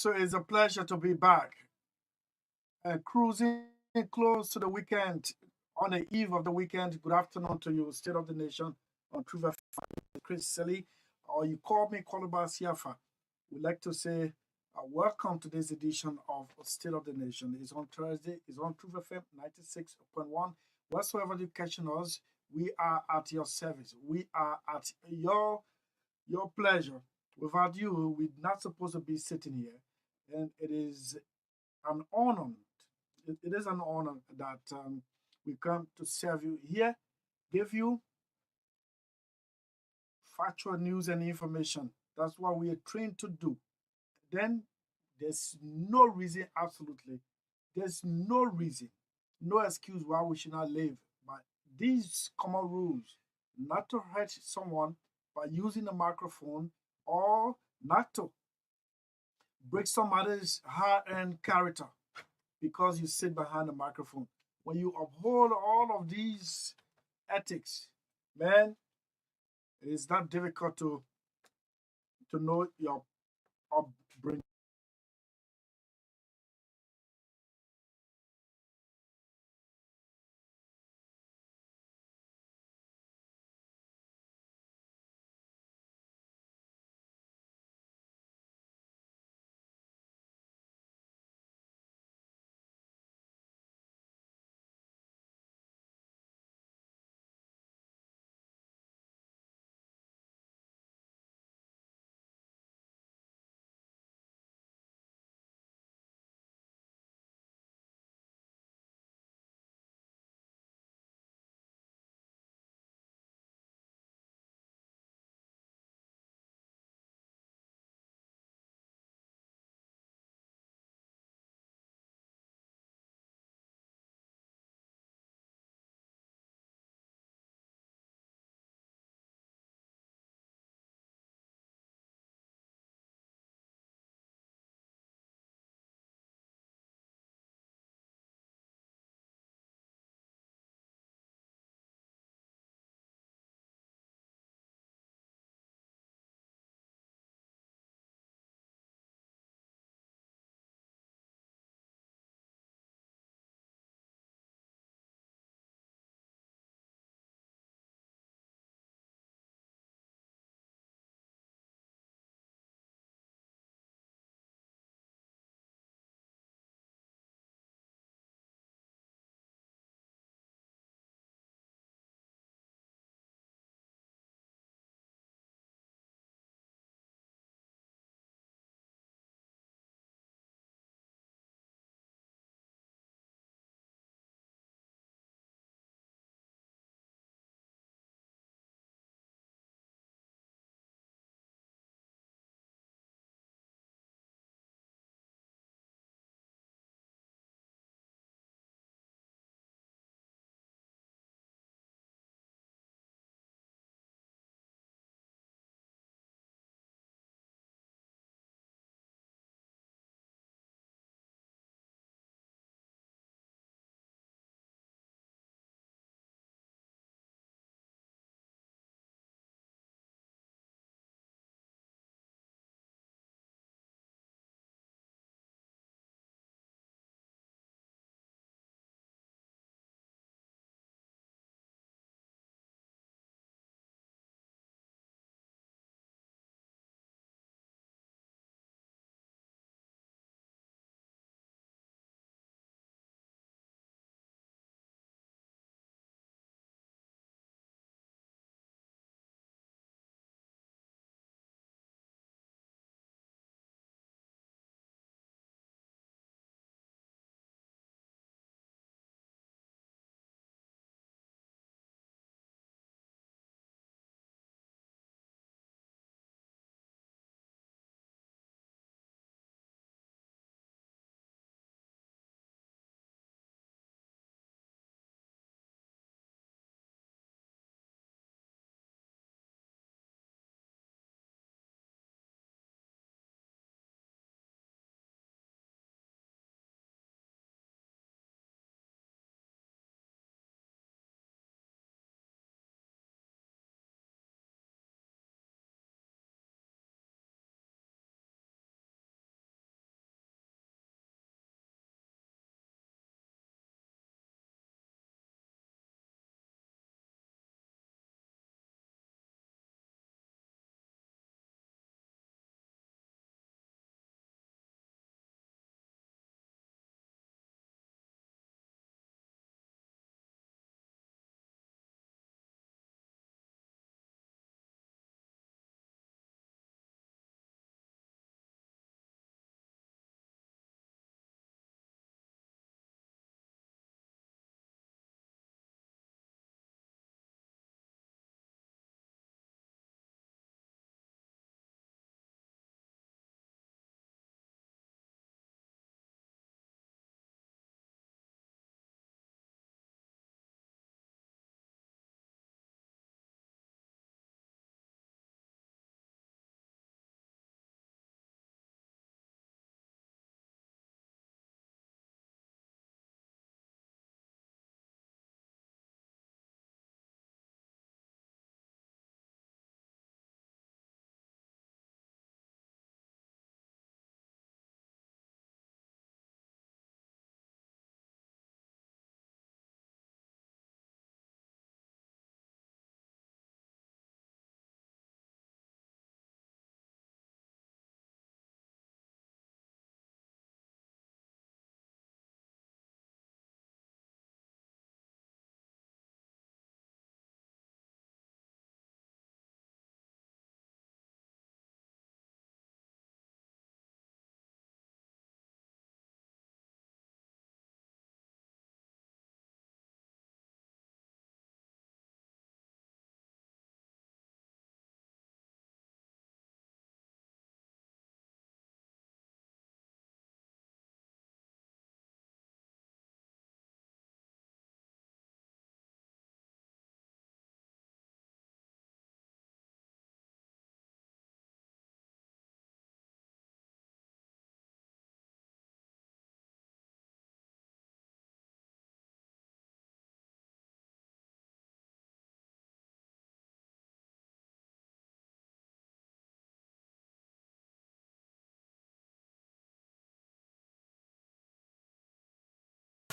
So it's a pleasure to be back. Cruising close to the weekend, on the eve of the weekend. Good afternoon to you, State of the Nation, on Truth FM, Chris Selly, or you call me Koluba Siafa. We'd like to say welcome to this edition of State of the Nation. It's on Thursday, it's on Truth FM 96.1. Whatsoever you're catching us, we are at your service. We are at your pleasure. Without you, we're not supposed to be sitting here. And it is an honor. It is an honor that we come to serve you here, give you factual news and information. That's what we are trained to do. Then there's no reason, absolutely, there's no reason, no excuse why we should not live by these common rules, not to hurt someone by using a microphone or not to break somebody's hard-earned character because you sit behind the microphone. When you uphold all of these ethics, man, it is not difficult to know your upbringing.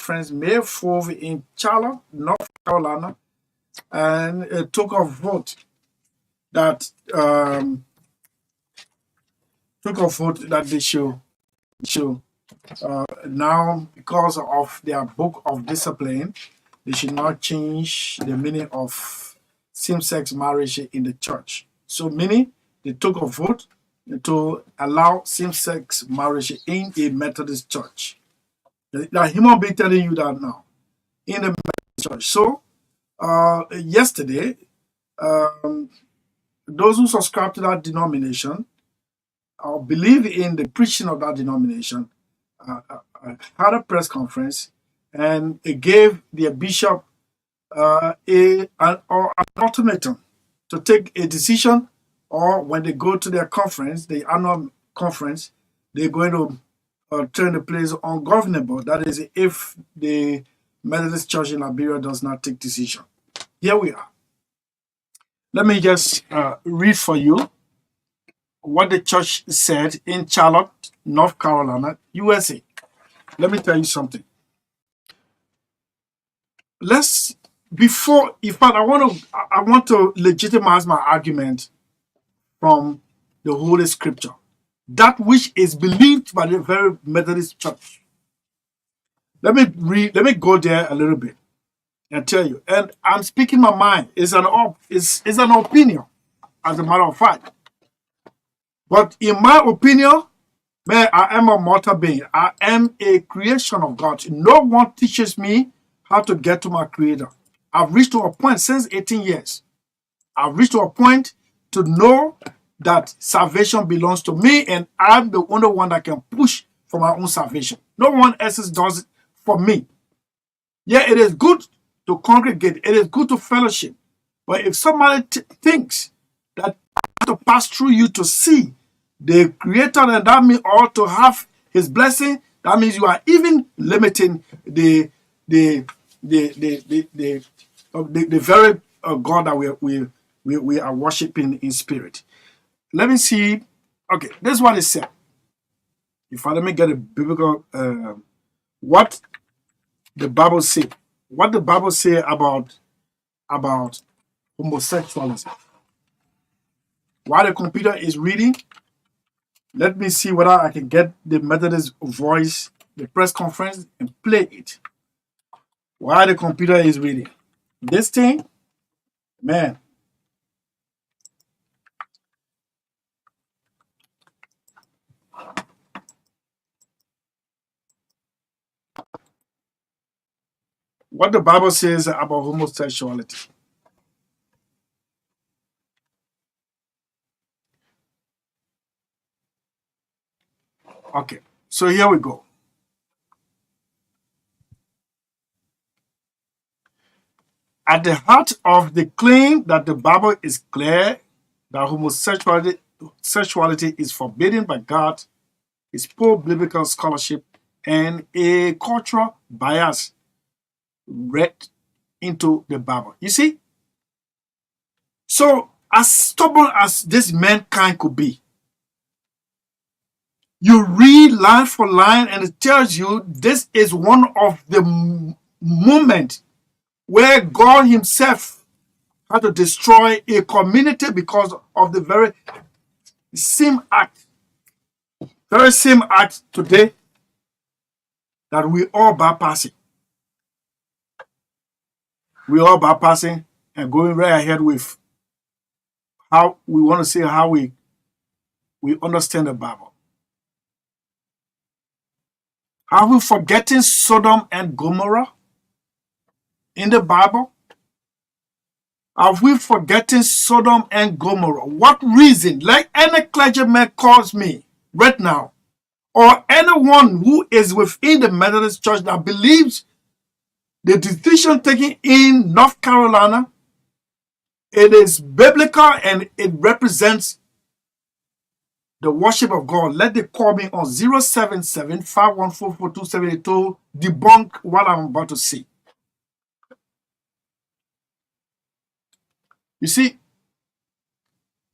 conference May 4th in Charlotte, North Carolina, and it took a vote that they should now, because of their book of discipline, they should not change the meaning of same-sex marriage in the church. So meaning they took a vote to allow same-sex marriage in a Methodist church. The human being telling you that now in the Methodist church. So yesterday, those who subscribe to that denomination or believe in the preaching of that denomination had a press conference, and it gave their bishop an ultimatum to take a decision, or when they go to their conference, the annual conference, they're going to turn the place ungovernable. That is, if the Methodist Church in Liberia does not take decision. Here we are. Let me just read for you what the church said in Charlotte, North Carolina, USA. Let me tell you something. I want to legitimize my argument from the Holy Scripture, that which is believed by the very Methodist Church. Let me go there a little bit and tell you. And I'm speaking my mind. It's an opinion, as a matter of fact. But in my opinion, man, I am a mortal being. I am a creation of God. No one teaches me how to get to my Creator. I've reached to a point since 18 years. I've reached to a point to know that salvation belongs to me, and I'm the only one that can push for my own salvation. No one else does it for me. Yeah, it is good to congregate. It is good to fellowship. But if somebody thinks that I have to pass through you to see the Creator, and that means or to have His blessing, that means you are even limiting the very God that we are worshiping in spirit. Let me see. Okay, this is what it said. Let me get a biblical what the Bible say. What the Bible say about homosexuality. While the computer is reading, let me see whether I can get the Methodist voice, the press conference, and play it while the computer is reading. This thing, man. What the Bible says about homosexuality. Okay, so here we go. At the heart of the claim that the Bible is clear that homosexuality is forbidden by God is poor biblical scholarship and a cultural bias read into the Bible. You see? So, as stubborn as this mankind could be, you read line for line and it tells you this is one of the moments where God Himself had to destroy a community because of the very same act today that we all bypassing. We all bypassing and going right ahead with how we want to say how we understand the Bible. Are we forgetting Sodom and Gomorrah in the Bible? Are we forgetting Sodom and Gomorrah? What reason? Like any clergyman calls me right now, or anyone who is within the Methodist Church that believes the decision taken in North Carolina, it is biblical and it represents the worship of God. Let them call me on 077-514-4272 to debunk what I'm about to say. You see,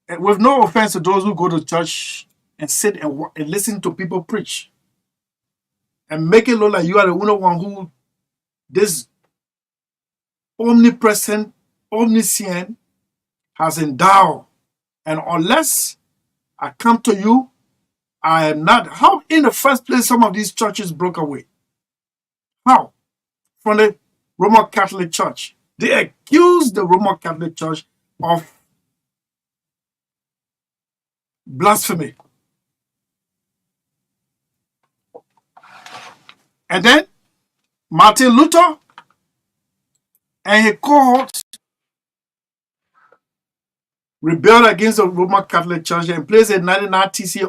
with no offense to those who go to church and sit and listen to people preach and make it look like you are the only one who this omnipresent, omniscient has endowed. And unless I come to you, I am not. How, in the first place, some of these churches broke away? How? From the Roman Catholic Church. They accused the Roman Catholic Church of blasphemy. And then Martin Luther and his cohorts rebelled against the Roman Catholic Church and placed a 99 TC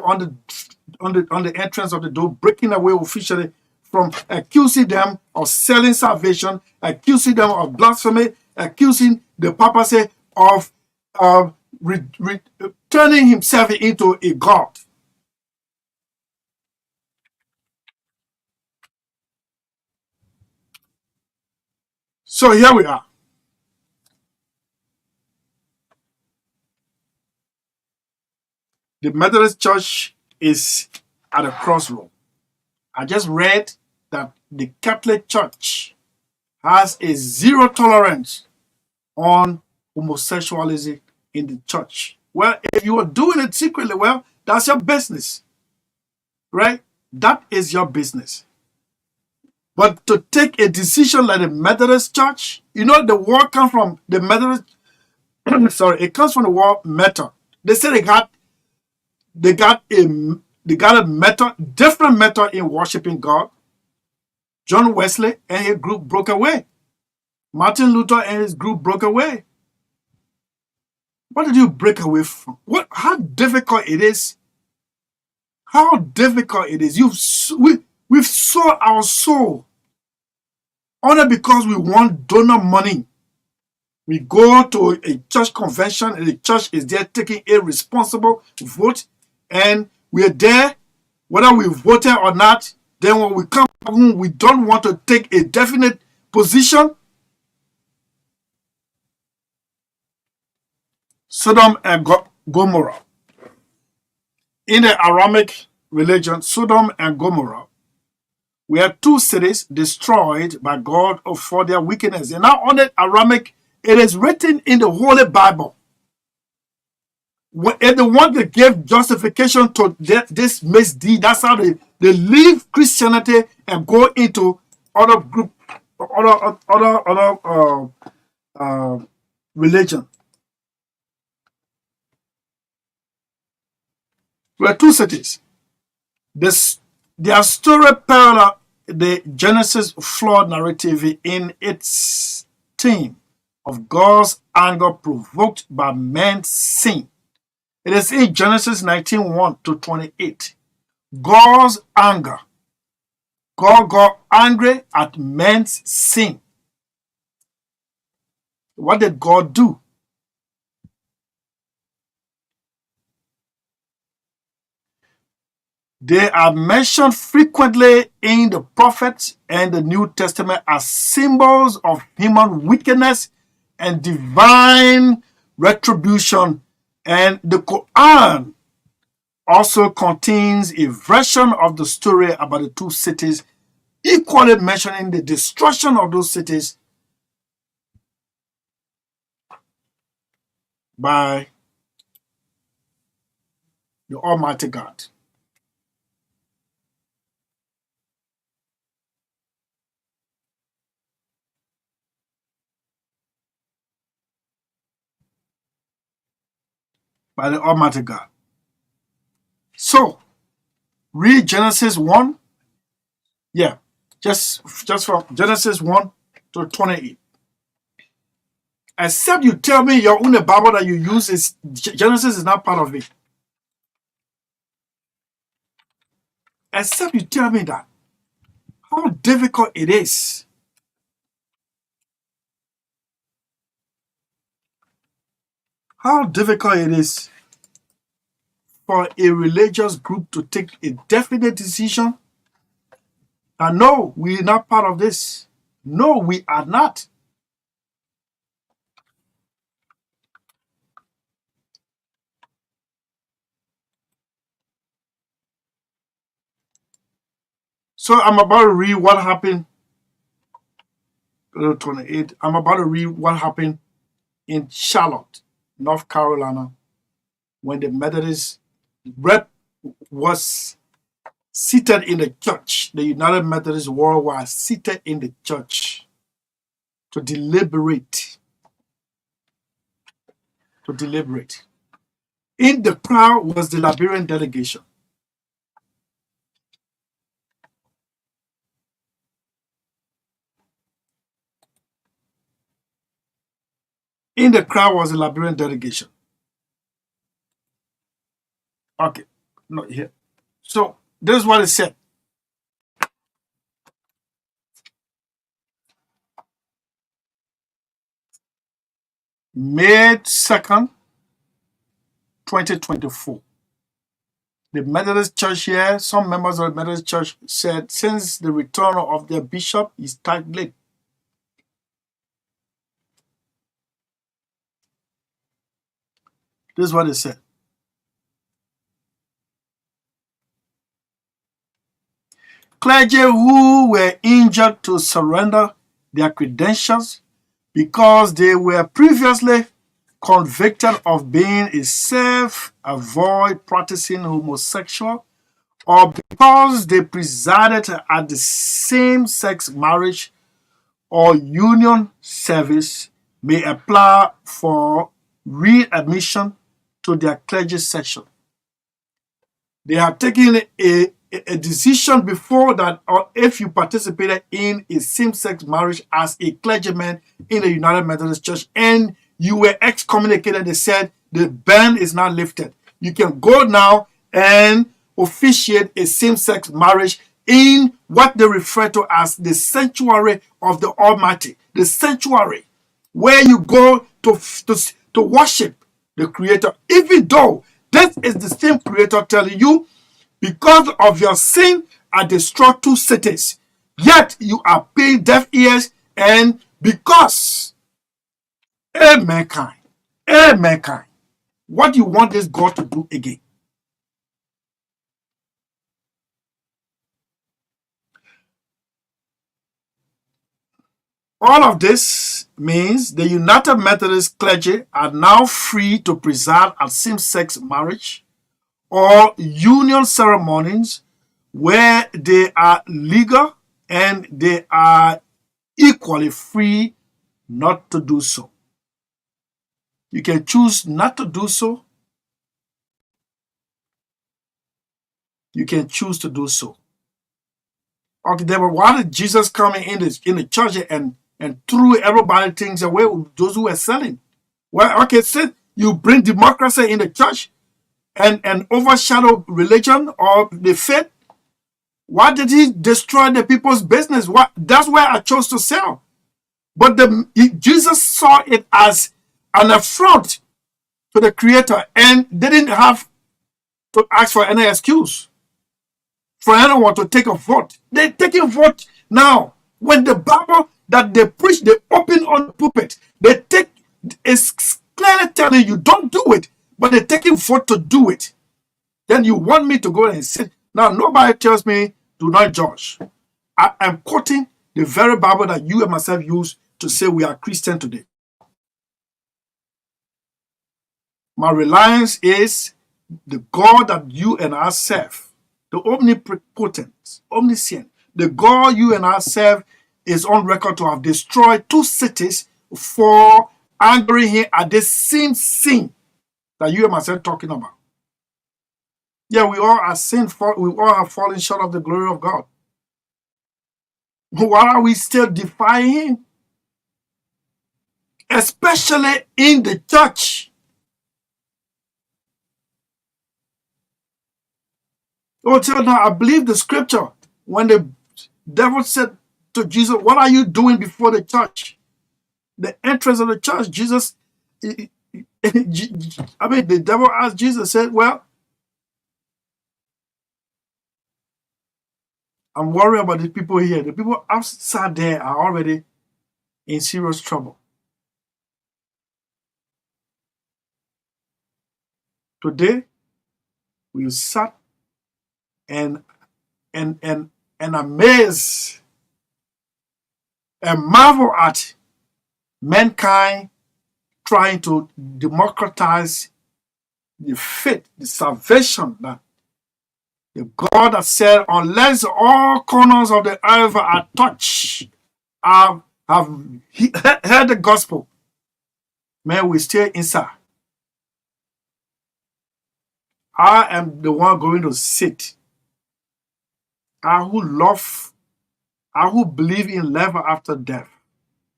on the entrance of the door, breaking away officially from accusing them of selling salvation, accusing them of blasphemy, accusing the papacy of turning himself into a god. So here we are. The Methodist Church is at a crossroad. I just read that the Catholic Church has a zero tolerance on homosexuality in the church. Well, if you are doing it secretly, well, that's your business, right? That is your business. But to take a decision like the Methodist Church, you know, the word comes from the Methodist, sorry, it comes from the word method. They say they got a method, different method in worshiping God. John Wesley and his group broke away. Martin Luther and his group broke away. What did you break away from? How difficult it is? How difficult it is? We've sold our soul only because we want donor money. We go to a church convention and the church is there taking a responsible vote, and we're there whether we voted or not. Then when we come home, we don't want to take a definite position. Sodom and Gomorrah. In the Aramaic religion, Sodom and Gomorrah were two cities destroyed by God for their wickedness. And now on the Aramaic, it is written in the Holy Bible. And the one that gave justification to this misdeed, that's how they leave Christianity and go into other group, other religion. Were two cities. Their story parallel the Genesis flood narrative in its theme of God's anger provoked by man's sin. It is in Genesis 19:1 to 28. God's anger. God got angry at man's sin. What did God do? They are mentioned frequently in the prophets and the New Testament as symbols of human wickedness and divine retribution. And the Quran also contains a version of the story about the two cities, equally mentioning the destruction of those cities by the Almighty God. By the Almighty God. So, read Genesis 1. Yeah, just from Genesis 1 to 28. Except you tell me your own Bible that you use is Genesis is not part of it. Except you tell me that. How difficult it is. How difficult it is for a religious group to take a definite decision. And no, we are not part of this. No, we are not. So I'm about to read what happened Go to 28. I'm about to read what happened in Charlotte, North Carolina, when the Methodist rep was seated in the church. The United Methodist Worldwide seated in the church to deliberate. To deliberate. In the crowd was the Liberian delegation. In the crowd was the Liberian delegation. Okay, not here. So this is what it said. May 2nd, 2024. The Methodist Church here, some members of the Methodist Church said, since the return of their bishop is tight late. This is what it said. Clergy who were injured to surrender their credentials because they were previously convicted of being a self-avoid practicing homosexual, or because they presided at the same-sex marriage or union service, may apply for readmission to their clergy section. They have taken a decision before that, or if you participated in a same-sex marriage as a clergyman in the United Methodist Church and you were excommunicated, they said the ban is not lifted. You can go now and officiate a same-sex marriage in what they refer to as the sanctuary of the Almighty, the sanctuary where you go to worship the Creator, even though this is the same Creator telling you, because of your sin, I destroyed 2 cities. Yet you are paying deaf ears, and because, mankind, what do you want this God to do again? All of this means the United Methodist clergy are now free to preside at same-sex marriage or union ceremonies where they are legal, and they are equally free not to do so. You can choose not to do so. You can choose to do so. Okay, then why did Jesus come in the church and threw everybody things away, those who were selling? Well, okay, so you bring democracy in the church and overshadow religion or the faith. Why did he destroy the people's business? That's where I chose to sell. But Jesus saw it as an affront to the Creator and didn't have to ask for any excuse for anyone to take a vote. They're taking vote now. When the Bible that they preach, they open on the pulpit, they take, it's clearly telling you don't do it, but they're taking vote to do it. Then you want me to go and sit. Now, nobody tells me do not judge. I am quoting the very Bible that you and myself use to say we are Christian today. My reliance is the God that you and I serve, the omnipotent, omniscient. The God you and I serve is on record to have destroyed 2 cities for angering him at the same sin that you and myself talking about. Yeah, we all are sinful. We all have fallen short of the glory of God. Why are we still defying him? Especially in the church. Oh, tell now, I believe the scripture when the devil said to Jesus, what are you doing before the church? The entrance of the church, Jesus, the devil asked Jesus, said, well, I'm worried about the people here. The people outside there are already in serious trouble. Today, we sat and amazed and marvel at mankind trying to democratize the faith, the salvation that the God has said, unless all corners of the earth are touched, have heard the gospel, man, we stay inside. I am the one going to sit. I who believe in life after death.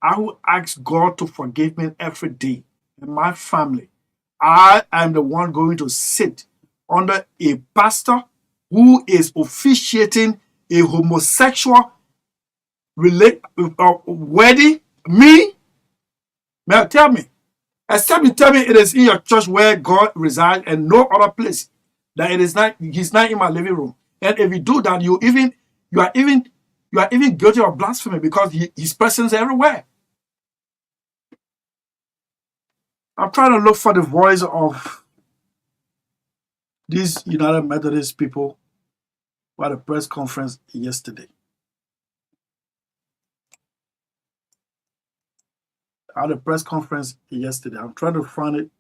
I who ask God to forgive me every day and my family. I am the one going to sit under a pastor who is officiating a homosexual wedding. Me? Now tell me. Except you tell me it is in your church where God resides and no other place. That it is not, he's not in my living room. And if you do that, you are even guilty of blasphemy because his presence is everywhere. I'm trying to look for the voice of these United Methodist people at a press conference yesterday. At a press conference yesterday. I'm trying to find it.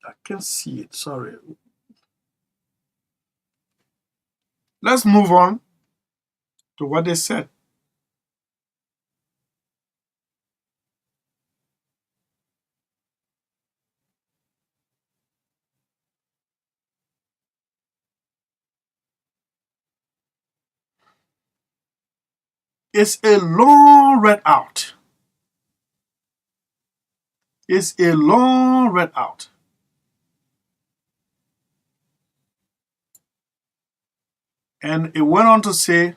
I can't see it. Sorry. Let's move on to what they said. It's a long read out. It's a long read out. And it went on to say,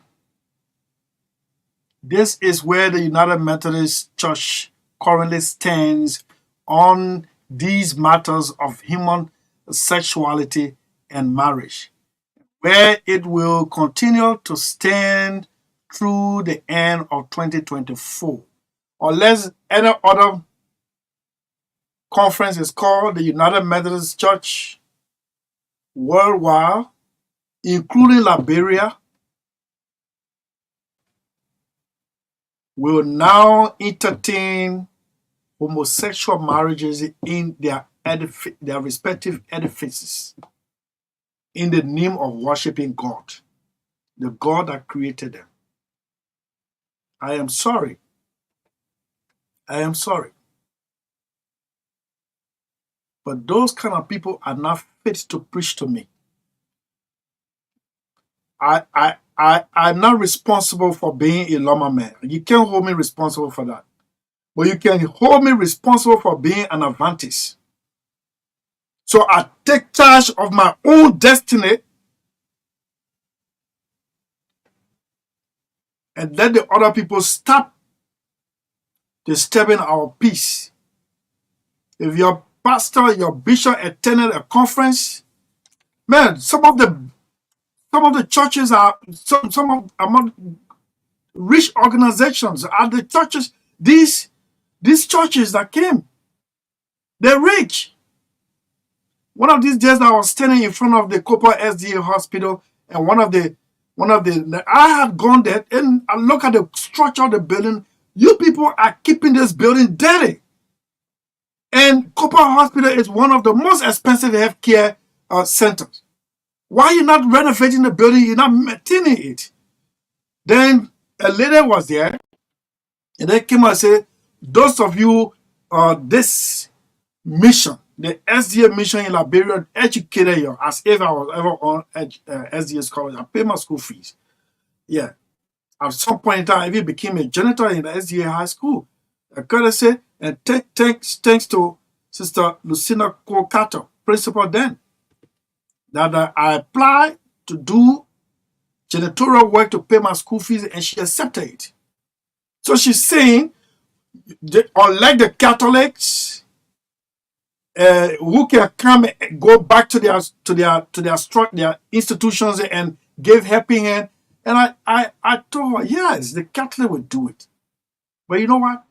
this is where the United Methodist Church currently stands on these matters of human sexuality and marriage, where it will continue to stand through the end of 2024, unless any other conference is called the United Methodist Church worldwide, including Liberia, will now entertain homosexual marriages in their respective edifices in the name of worshiping God, the God that created them. I am sorry. I am sorry. But those kind of people are not fit to preach to me. I'm not responsible for being a lawman. You can't hold me responsible for that. But you can hold me responsible for being an Adventist. So I take charge of my own destiny and let the other people stop disturbing our peace. If your pastor, your bishop attended a conference, man, some of the churches are some of among rich organizations are the churches. These churches that came, they're rich. One of these days, I was standing in front of the Cooper SDA hospital, and one of the I had gone there and I look at the structure of the building. You people are keeping this building dirty. And Cooper Hospital is one of the most expensive healthcare centers. Why are you not renovating the building? You're not maintaining it. Then a lady was there, and they came and said, those of you, this mission, the SDA mission in Liberia, educated you as if I was ever on SDA college. I paid my school fees. Yeah. At some point in time, I even became a janitor in the SDA high school. I gotta say, and thanks to Sister Lucina Kokato, principal then, that I applied to do janitorial work to pay my school fees, and she accepted it. So she's saying, unlike the Catholics, who can come and go back to their institutions and give helping hand, and I told her, yes, the Catholic will do it. But you know what?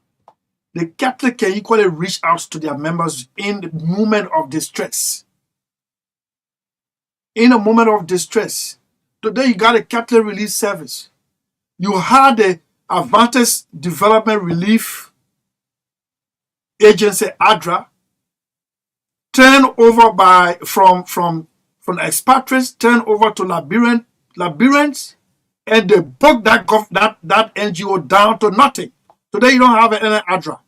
The Catholic can equally reach out to their members in the moment of distress. in a moment of distress. Today you got a Catholic Relief Service. You had the Adventist Development Relief Agency, ADRA, turned over from expatriates, turned over to Liberians, and they broke that NGO down to nothing. Today you don't have any ADRA.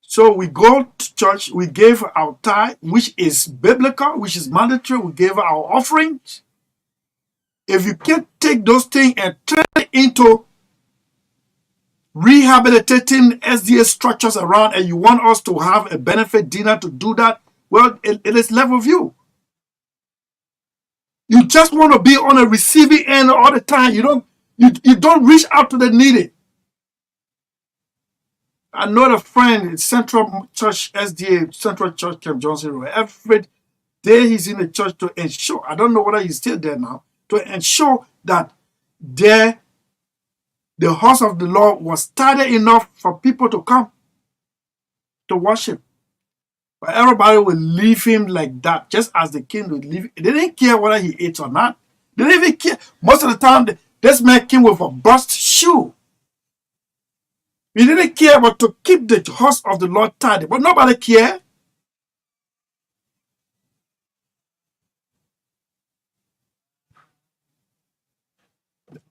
So we go to church, we gave our tithe, which is biblical, which is mandatory. We gave our offerings. If you can't take those things and turn it into rehabilitating SDA structures around, and you want us to have a benefit dinner to do that, well, it is left with you. You just want to be on a receiving end all the time. You don't reach out to the needy. I know a friend in Central Church SDA, Central Church Camp Johnson Road. Every day he's in the church to ensure, I don't know whether he's still there now, to ensure that the house of the Lord was tidy enough for people to come to worship. But everybody will leave him like that, just as the king would leave. They didn't care whether he ate or not. They didn't even care. Most of the time, this man came with a burst shoe. He didn't care but to keep the house of the Lord tidy. But nobody cared.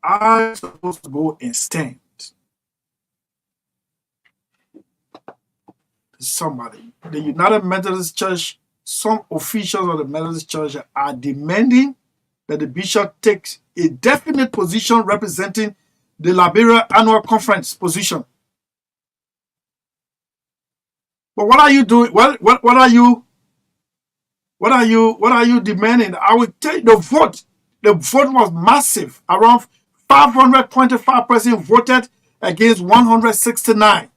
I'm supposed to go and stand. Somebody. The United Methodist Church, some officials of the Methodist Church are demanding that the bishop takes a definite position representing the Liberia Annual Conference position. But what are you doing? What are you demanding? I will tell you the vote. The vote was massive. Around 525 persons voted against 169.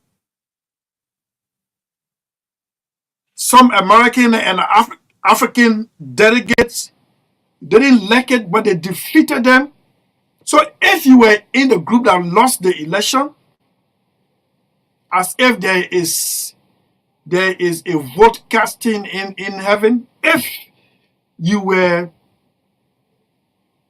Some American and African delegates didn't like it, but they defeated them. So if you were in the group that lost the election, as if there is a vote casting in heaven, if you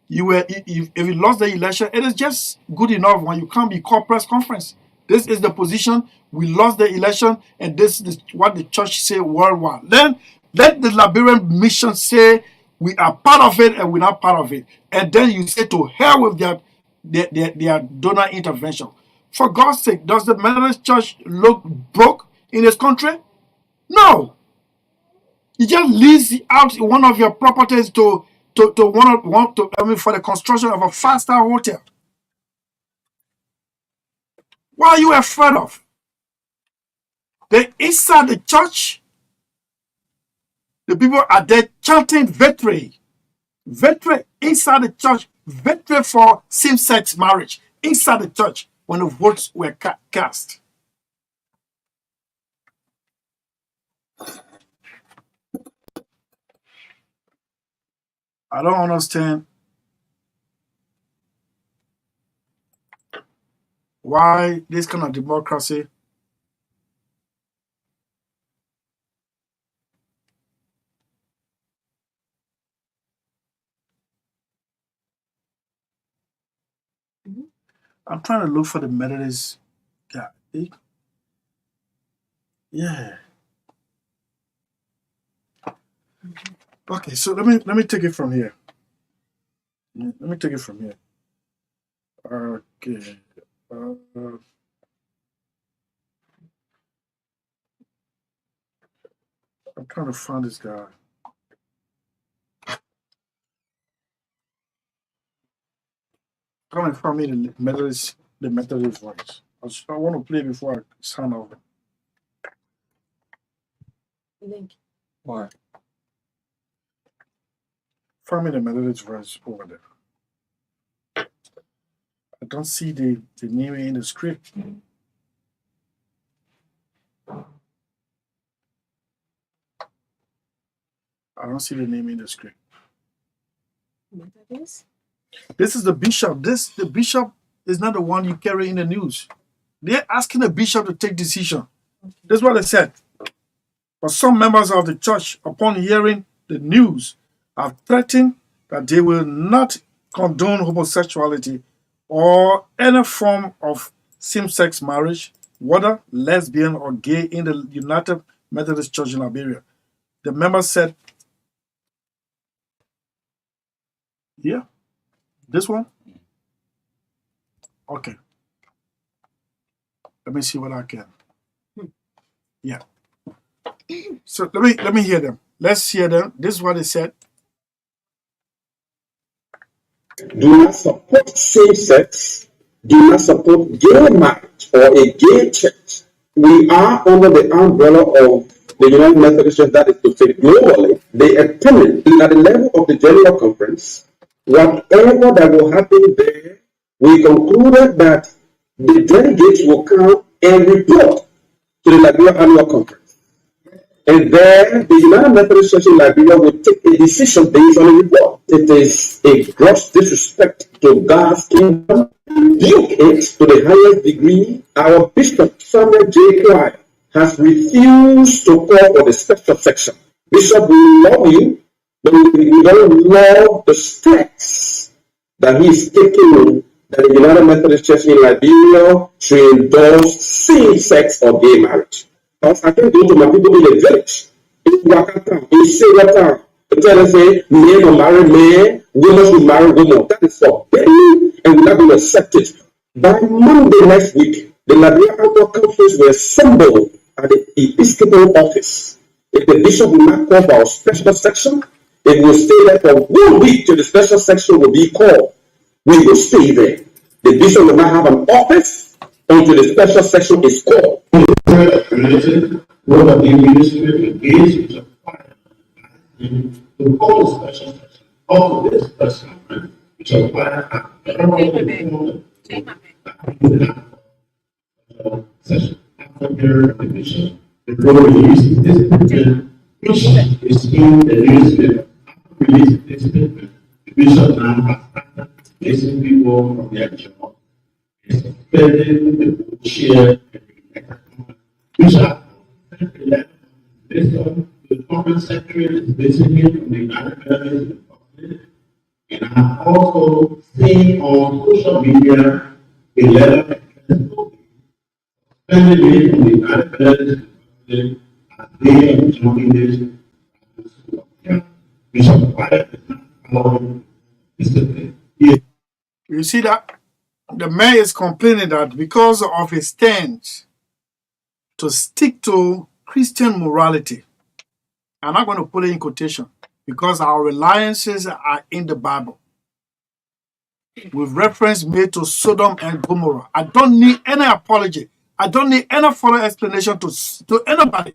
lost the election, it is just good enough when you can't be called press conference. This is the position. We lost the election, and this is what the church say worldwide. Then let the Liberian mission say we are part of it and we're not part of it. And then you say to hell with their donor intervention. For God's sake, does the Methodist Church look broke in this country? No. You just lease out one of your properties for the construction of a 5-star hotel. What are you afraid of? Inside the church, the people are there chanting victory. Victory inside the church. Victory for same-sex marriage inside the church when the votes were cast. I don't understand why this kind of democracy I'm trying to look for the Methodist guy. Yeah. Okay, so let me take it from here. Let me take it from here. Okay. I'm trying to find this guy. Come and find me the Methodist voice. I want to play before I sign off. Link. Why? Find me the Methodist voice over there. I don't see the name in the script. I don't see the name in the script. Methodist? This is the bishop. The bishop is not the one you carry in the news. They're asking the bishop to take decision. Okay. That's what I said. But some members of the church, upon hearing the news, have threatened that they will not condone homosexuality or any form of same-sex marriage, whether lesbian or gay, in the United Methodist Church in Liberia. The members said, yeah, this one? Okay. Let me see what I can. Yeah. So let me hear them. Let's hear them. This is what they said. Do not support same-sex, do not support gay marriage or a gay church. We are under the umbrella of the United Methodist Church, that is to say globally. They determine at the level of the General Conference, whatever that will happen there, we concluded that the delegates will come and report to the Liberia Annual Conference. And then the United Methodist Church in Liberia will take a decision based on a report. It is a gross disrespect to God's kingdom. Rebuke it to the highest degree. Our Bishop Samuel J. Clark has refused to call for the special section. Bishop, we love you, but we don't love the steps that he's taking, that the United Methodist Church in Liberia should endorse same-sex or gay marriage. Because I can go to my people in the village, in Wakata, in Sewata, and tell them, say, men will marry men, women should marry women. That is forbidden, and we're not going to accept it. By Monday next week, the Liberia Annual Conference will assemble at the Episcopal office. If the bishop will not call for our special section, it will stay there for 1 week till the special section will be called. We will stay there. The bishop will not have an office until the special section is called. Religion, what are the ministry engaged with to call a special section of this press conference, which require a session after their division. The board released this statement, which is in the newspaper. After releasing this statement, the bishop now has started placing people from their job, suspending the chair which are based on the corporate secretary is basically from the United States, and I have also seen on social media a letter suspending me from the United States as they are joining this Bishop Wyatt is not following discipline. You see that? The mayor is complaining that because of his stance to stick to Christian morality, I'm not going to put it in quotation, because our reliances are in the Bible, with reference made to Sodom and Gomorrah. I don't need any apology. I don't need any further explanation to anybody.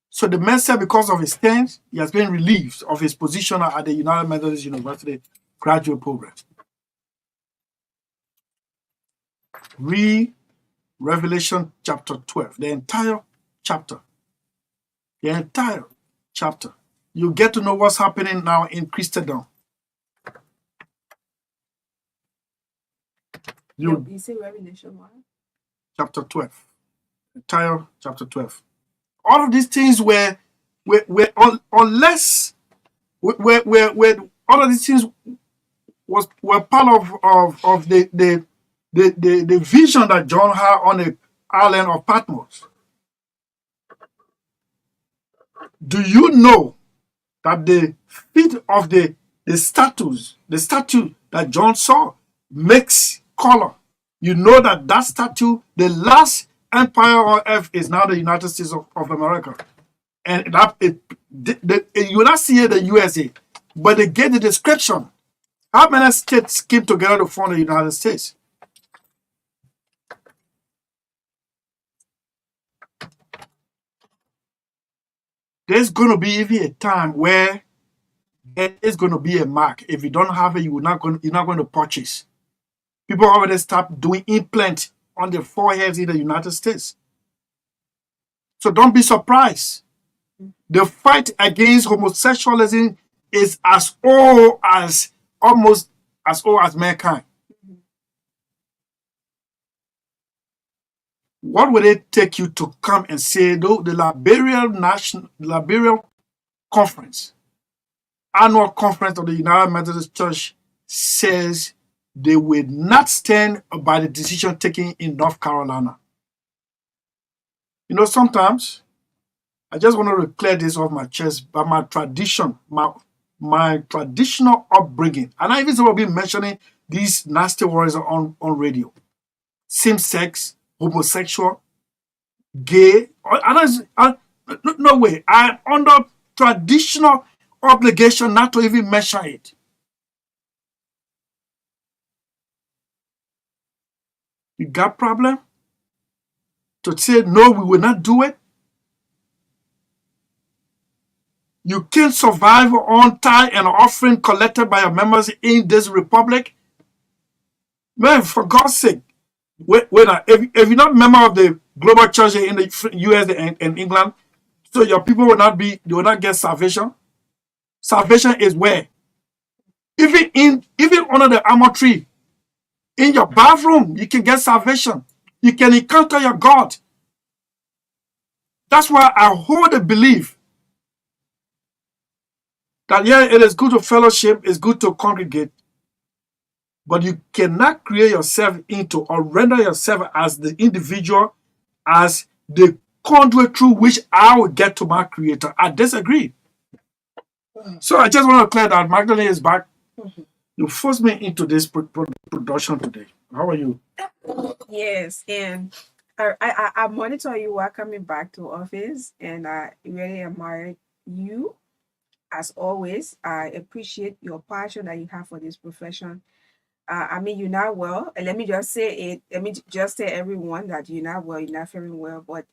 So the man said because of his stance, he has been relieved of his position at the United Methodist University graduate program. Read Revelation chapter 12, the entire chapter. The entire chapter. You get to know what's happening now in Christendom. You say Revelation 1? Chapter 12. Entire chapter 12. All of these things were unless all of these things were part of the vision that John had on the island of Patmos. Do you know that the feet of the statue that John saw makes color? You know that statue, the last empire on earth, is now the United States of America. And you will not see it the USA, but they gave the description. How many states came together to form the United States? There's going to be even a time where there is going to be a mark. If you don't have it, you're not going to purchase. People already start doing implants on their foreheads in the United States. So don't be surprised. The fight against homosexualism is almost as old as mankind. what would it take you to come and say, no, the Liberian Conference, annual conference of the United Methodist Church says they will not stand by the decision taken in North Carolina. You know, sometimes I just want to clear this off my chest, but my tradition, my traditional upbringing, and I even will be mentioning these nasty words on radio. Same-sex, homosexual, gay, no way. I'm under traditional obligation not to even mention it. You got problem? To say, no, we will not do it? You can't survive on tithe and offering collected by your members in this republic? Man, for God's sake. If you're not a member of the global church in the US and England, so your people will not get salvation. Salvation is where? Even under the almond tree, in your bathroom, you can get salvation. You can encounter your God. That's why I hold the belief that, yeah, it is good to fellowship, it's good to congregate, but you cannot create yourself into or render yourself as the individual, as the conduit through which I will get to my Creator. I disagree. So I just want to clear that. Magdalene is back. You forced me into this production today. How are you? Yes, and I monitor you while coming back to office, and I really admire you as always. I appreciate your passion that you have for this profession. I mean, you're not well, and let me just say it. Let me just tell everyone that you're not well, you're not feeling well, but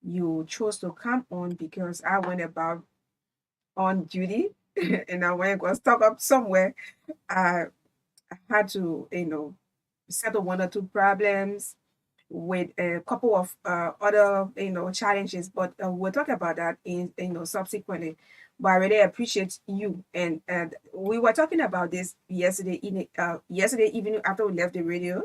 you chose to come on because I went about on duty, and I went got stuck up somewhere. I had to, settle one or two problems with a couple of other challenges, but we'll talk about that in subsequently. But I really appreciate you, and we were talking about this yesterday evening after we left the radio,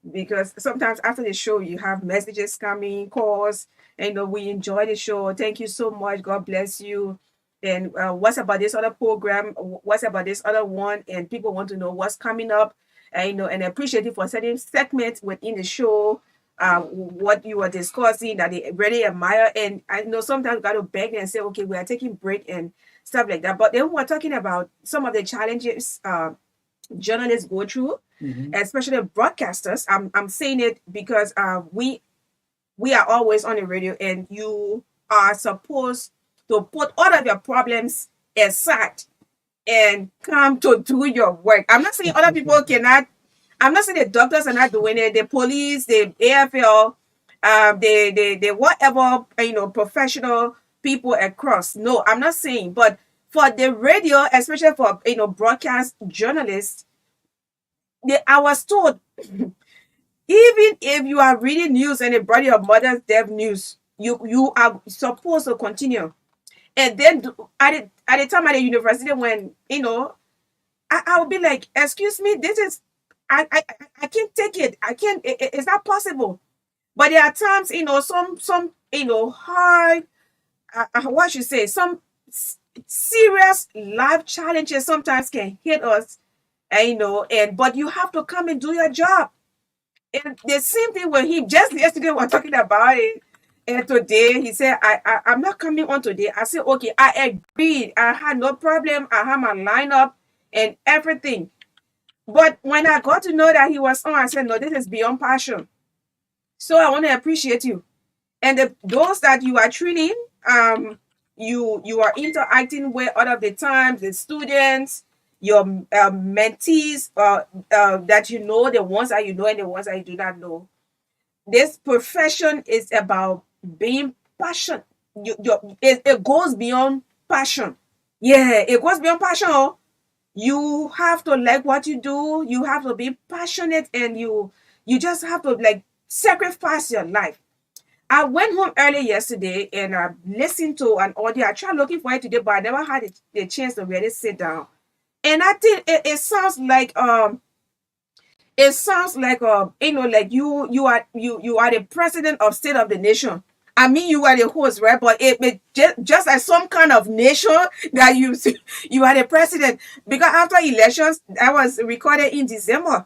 because sometimes after the show you have messages coming, calls, and we enjoy the show. Thank you so much. God bless you. And what's about this other program? What's about this other one? And people want to know what's coming up. And and I appreciate you for setting segments within the show. What you were discussing that they really admire, and I know sometimes you got to beg and say, okay, we are taking break and stuff like that. But then we're talking about some of the challenges journalists go through, especially broadcasters. I'm saying it because we are always on the radio, and you are supposed to put all of your problems aside and come to do your work. I'm not saying other people cannot. I'm not saying the doctors are not doing it, the police, the AFL, the whatever, professional people across. No, I'm not saying, but for the radio, especially for, broadcast journalists, I was told, even if you are reading news and it brought your mother's death news, you are supposed to continue. And then at the time at the university when, I would be like, excuse me, this is, I can't take it. I can't, it's not possible. But there are times, some hard, what you say, some serious life challenges sometimes can hit us, but you have to come and do your job. And the same thing with him. Just yesterday we were talking about it. And today he said, I'm not coming on today. I said, okay, I agreed. I had no problem. I had my lineup and everything. But when I got to know that he was on, I said, no, this is beyond passion. So I want to appreciate you. And those that you are treating, you are interacting with all of the time, the students, your mentees, that you know, the ones that you know and the ones that you do not know. This profession is about being passionate. It goes beyond passion. Yeah, it goes beyond passion. Oh. You have to like what you do. You have to be passionate, and you just have to sacrifice your life. I went home early yesterday and I listened to an audio. I tried looking for it today, but I never had the chance to really sit down. And I think it sounds like It sounds like like you are the president of state of the nation. I mean, you are the host, right? But it just as some kind of nation that you are the president. Because after elections, I was recorded in December.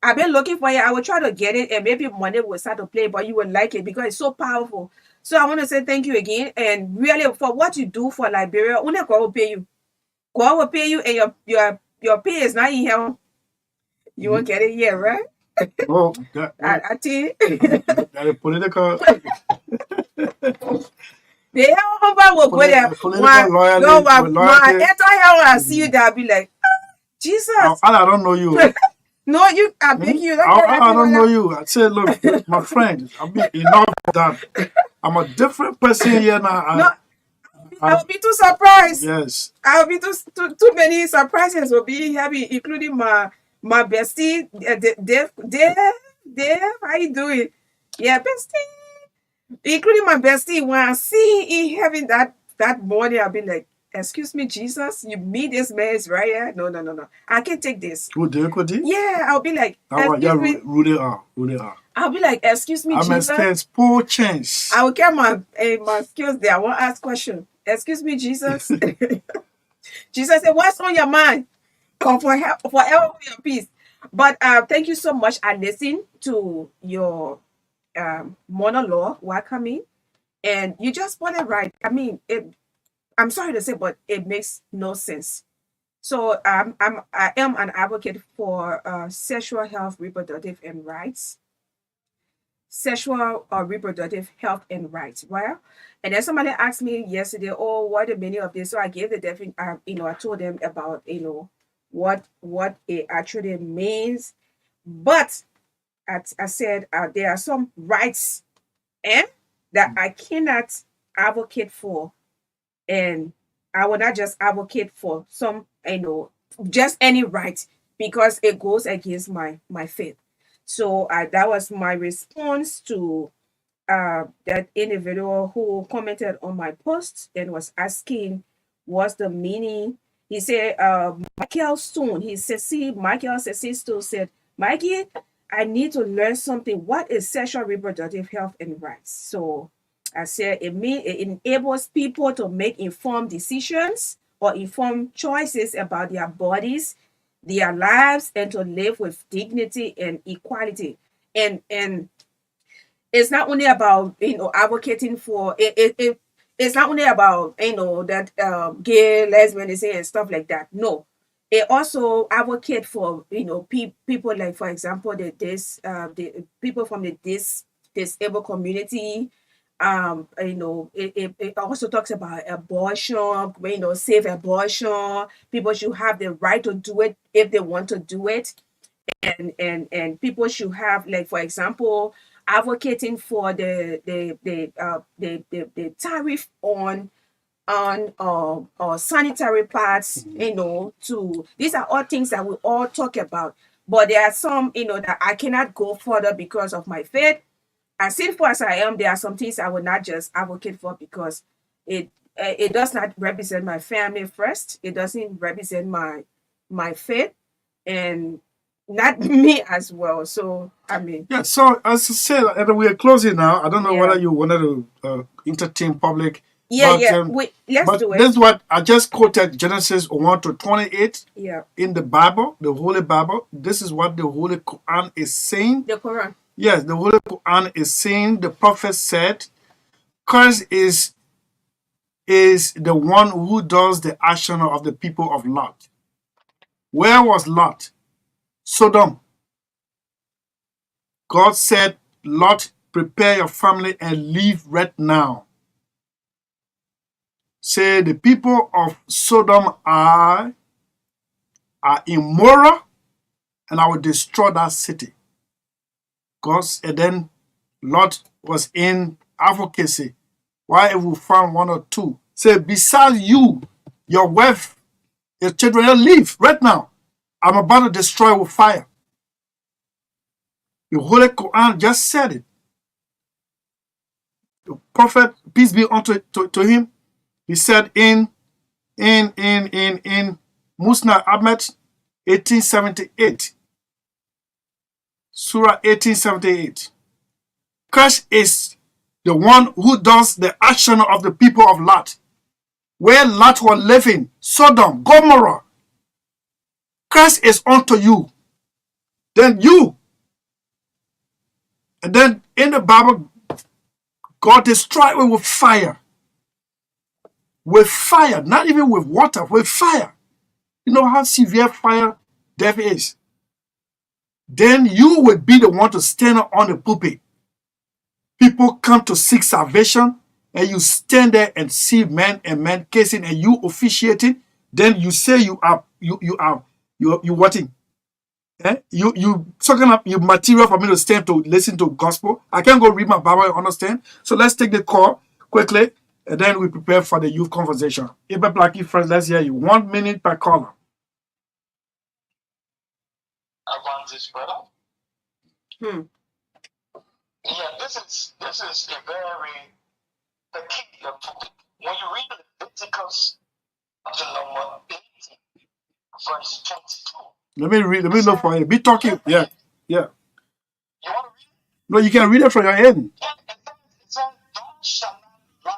I've been looking for it. I will try to get it, and maybe Monday will start to play, but you will like it because it's so powerful. So I want to say thank you again, and really for what you do for Liberia. Only God will pay you. God will pay you, and your pay is not in here. You won't get it here, right? Oh, I think that is political the hell will go there. political loyalty. No, with my loyalty. enter here when I see you there, I'll be like, Jesus. I don't know you. No, you. I beg you. Don't get I that don't thing know like you. I say, look, my friend, I've been enough of that. I'm a different person here now. No, I will be too surprised. Yes. I will be too many surprises will be heavy, including my bestie, Dave. How you doing? Yeah, bestie. Including my bestie. When I see him having that morning, I'll be like, excuse me, Jesus, you mean this man is right here? No. I can't take this. Good day, good day. Yeah, I'll be like, Yeah, excuse me. Rudy are. I'll be like, excuse me, I'm a Jesus. poor chance. I will get my skills there. I won't ask question. Excuse me, Jesus. Jesus said, what's on your mind? Or for help, for your peace. But thank you so much. I listened to your monologue, welcoming, and you just put it right. I mean, I'm sorry to say, but it makes no sense. So I am an advocate for sexual health, reproductive and rights, sexual or reproductive health and rights. Well, and then somebody asked me yesterday, "Oh, what are the meaning of this?" So I gave the definition. I told them about what it actually means. But I said there are some rights and that I cannot advocate for, and I will not just advocate for some, just any right because it goes against my faith. So that was my response to that individual who commented on my post and was asking what's the meaning. He said, Michael Stone, he said, see, Michael Stone said, Mikey, I need to learn something. What is sexual reproductive health and rights? So I said, it enables people to make informed decisions or informed choices about their bodies, their lives, and to live with dignity and equality. And it's not only about advocating for it's not only about that gay lesbian and stuff like that. No, it also advocate for people like, for example, the people from the disabled community. It also talks about abortion, safe abortion. People should have the right to do it if they want to do it, and people should have, like, for example, advocating for the tariff on sanitary pads. To these are all things that we all talk about, but there are some that I cannot go further because of my faith. As sinful as I am, there are some things I will not just advocate for because it does not represent my family first. It doesn't represent my faith, and not me as well. So I mean, Yeah, so as I said, and we are closing now. I don't know Yeah. whether you wanted to entertain public. yeah, but, yeah. Let's but do this it. is what I just quoted Genesis 1 to 28 Yeah, in the Bible, the Holy Bible. This is what the Holy Quran is saying. the Quran. Yes, the Holy Quran is saying, the prophet said, Christ is the one who does the action of the people of Lot. Where was Lot? Sodom. God said, Lot, prepare your family and leave right now. Say the people of Sodom are immoral, and I will destroy that city. And then Lot was in advocacy. Why if we found one or two? Say, besides you, your wife, your children, leave right now. I'm about to destroy with fire. The Holy Quran just said it. The Prophet, peace be unto to him, he said in Musnad Ahmed 1878, Surah 1878. Cursed is the one who does the action of the people of Lot, where Lot was living, Sodom, Gomorrah. Cursed is unto you. Then you. And then in the Bible, God destroyed it with fire. With fire, not even with water, with fire. You know how severe fire death is. Then you would be the one to stand on the pulpit. People come to seek salvation, and you stand there and see men and men casing, and you officiating. Then you say you whating? You talking up your material for me to stand to listen to gospel. I can't go read my Bible and understand. So let's take the call quickly, and then we prepare for the youth conversation. Ibe Blackie first, let's hear you. 1 minute per caller. I want this, brother. Yeah, this is a very peculiar topic. When you read Leviticus chapter number 18, verse 22. Let me look for it. Be talking. Yeah. You want to read it? No, you can read it from your end. Yeah, it says, thou shalt not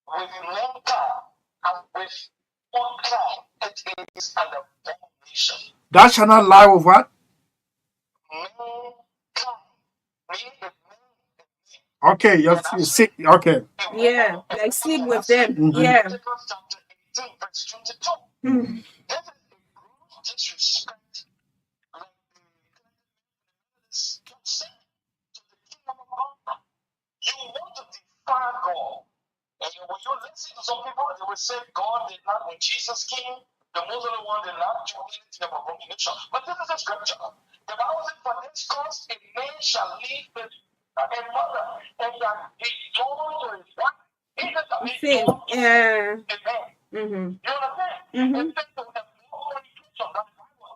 lie with mankind and with mankind. It is an abomination. Thou shalt not lie with what? Mankind. Okay, you see. Okay. Yeah, like sleep with them. Mhm. Yeah. Leviticus chapter 18, verse 22. Mm. This is a gross disrespect, like the consent to the kingdom of God. You want to defy God. And when you listen to some people, they will say God did not, when Jesus came, the Muslim one did not do anything of abomination. But this is a scripture. The Bible says, for this cause a man shall leave his mother, and that he joined to his wife. He said that he See, joined to yeah. a man. Mm-hmm. You understand? Mm-hmm. And then to have no fornication, that's the Bible.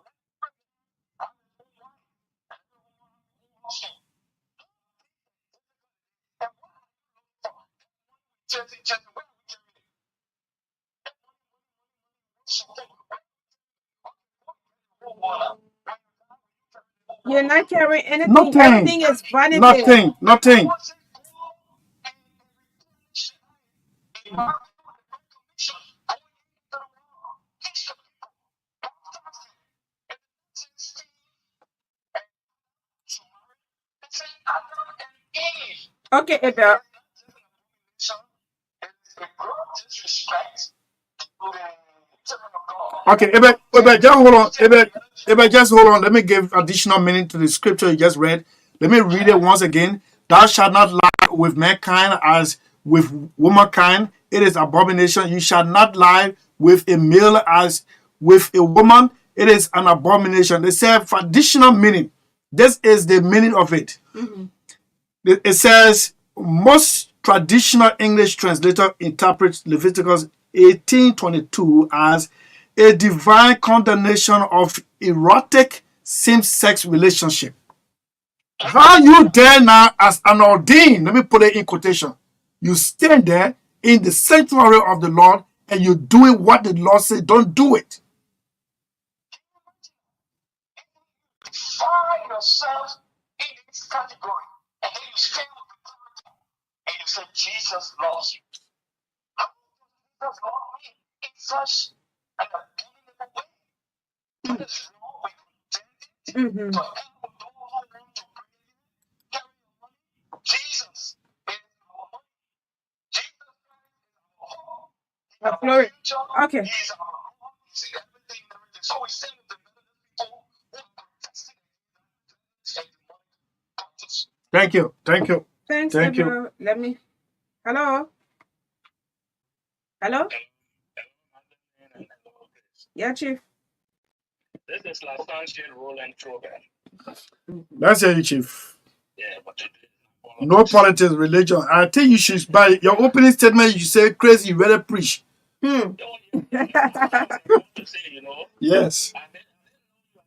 You're not carrying anything. Nothing. Everything is vanity. Nothing. Okay, Abel. Okay, Ebe, just hold on. Ebe, just hold on. Let me give additional meaning to the scripture you just read. Let me read it once again. Thou shalt not lie with mankind as with womankind. It is abomination. You shall not lie with a male as with a woman. It is an abomination. They say for additional meaning. This is the meaning of it. Mm-hmm. It says most traditional English translator interprets Leviticus 18:22 as a divine condemnation of erotic same-sex relationship. How you dare now as an ordained, let me put it in quotation, you stand there in the sanctuary of the Lord and you're doing what the Lord said, don't do it. Find yourself in this category, and then you stand with authority, and you say, Jesus loves you. How does Jesus love me in such an abominable way? What is wrong with pretending to help those who want to carry money? Jesus is our money. Jesus is our hope. He's our Glory. future. Okay. He's our Lord. He's everything. So we sing the people who are protesting and demonic practice. Thank you. Thanks, Thank you. Abel. Let me. Hello. Yeah, Chief. This is Lassange Roland Trogan. That's it, Chief. Yeah, but No politics, religion. I think you should, by your opening statement, you say crazy, you better preach. to say, Yes.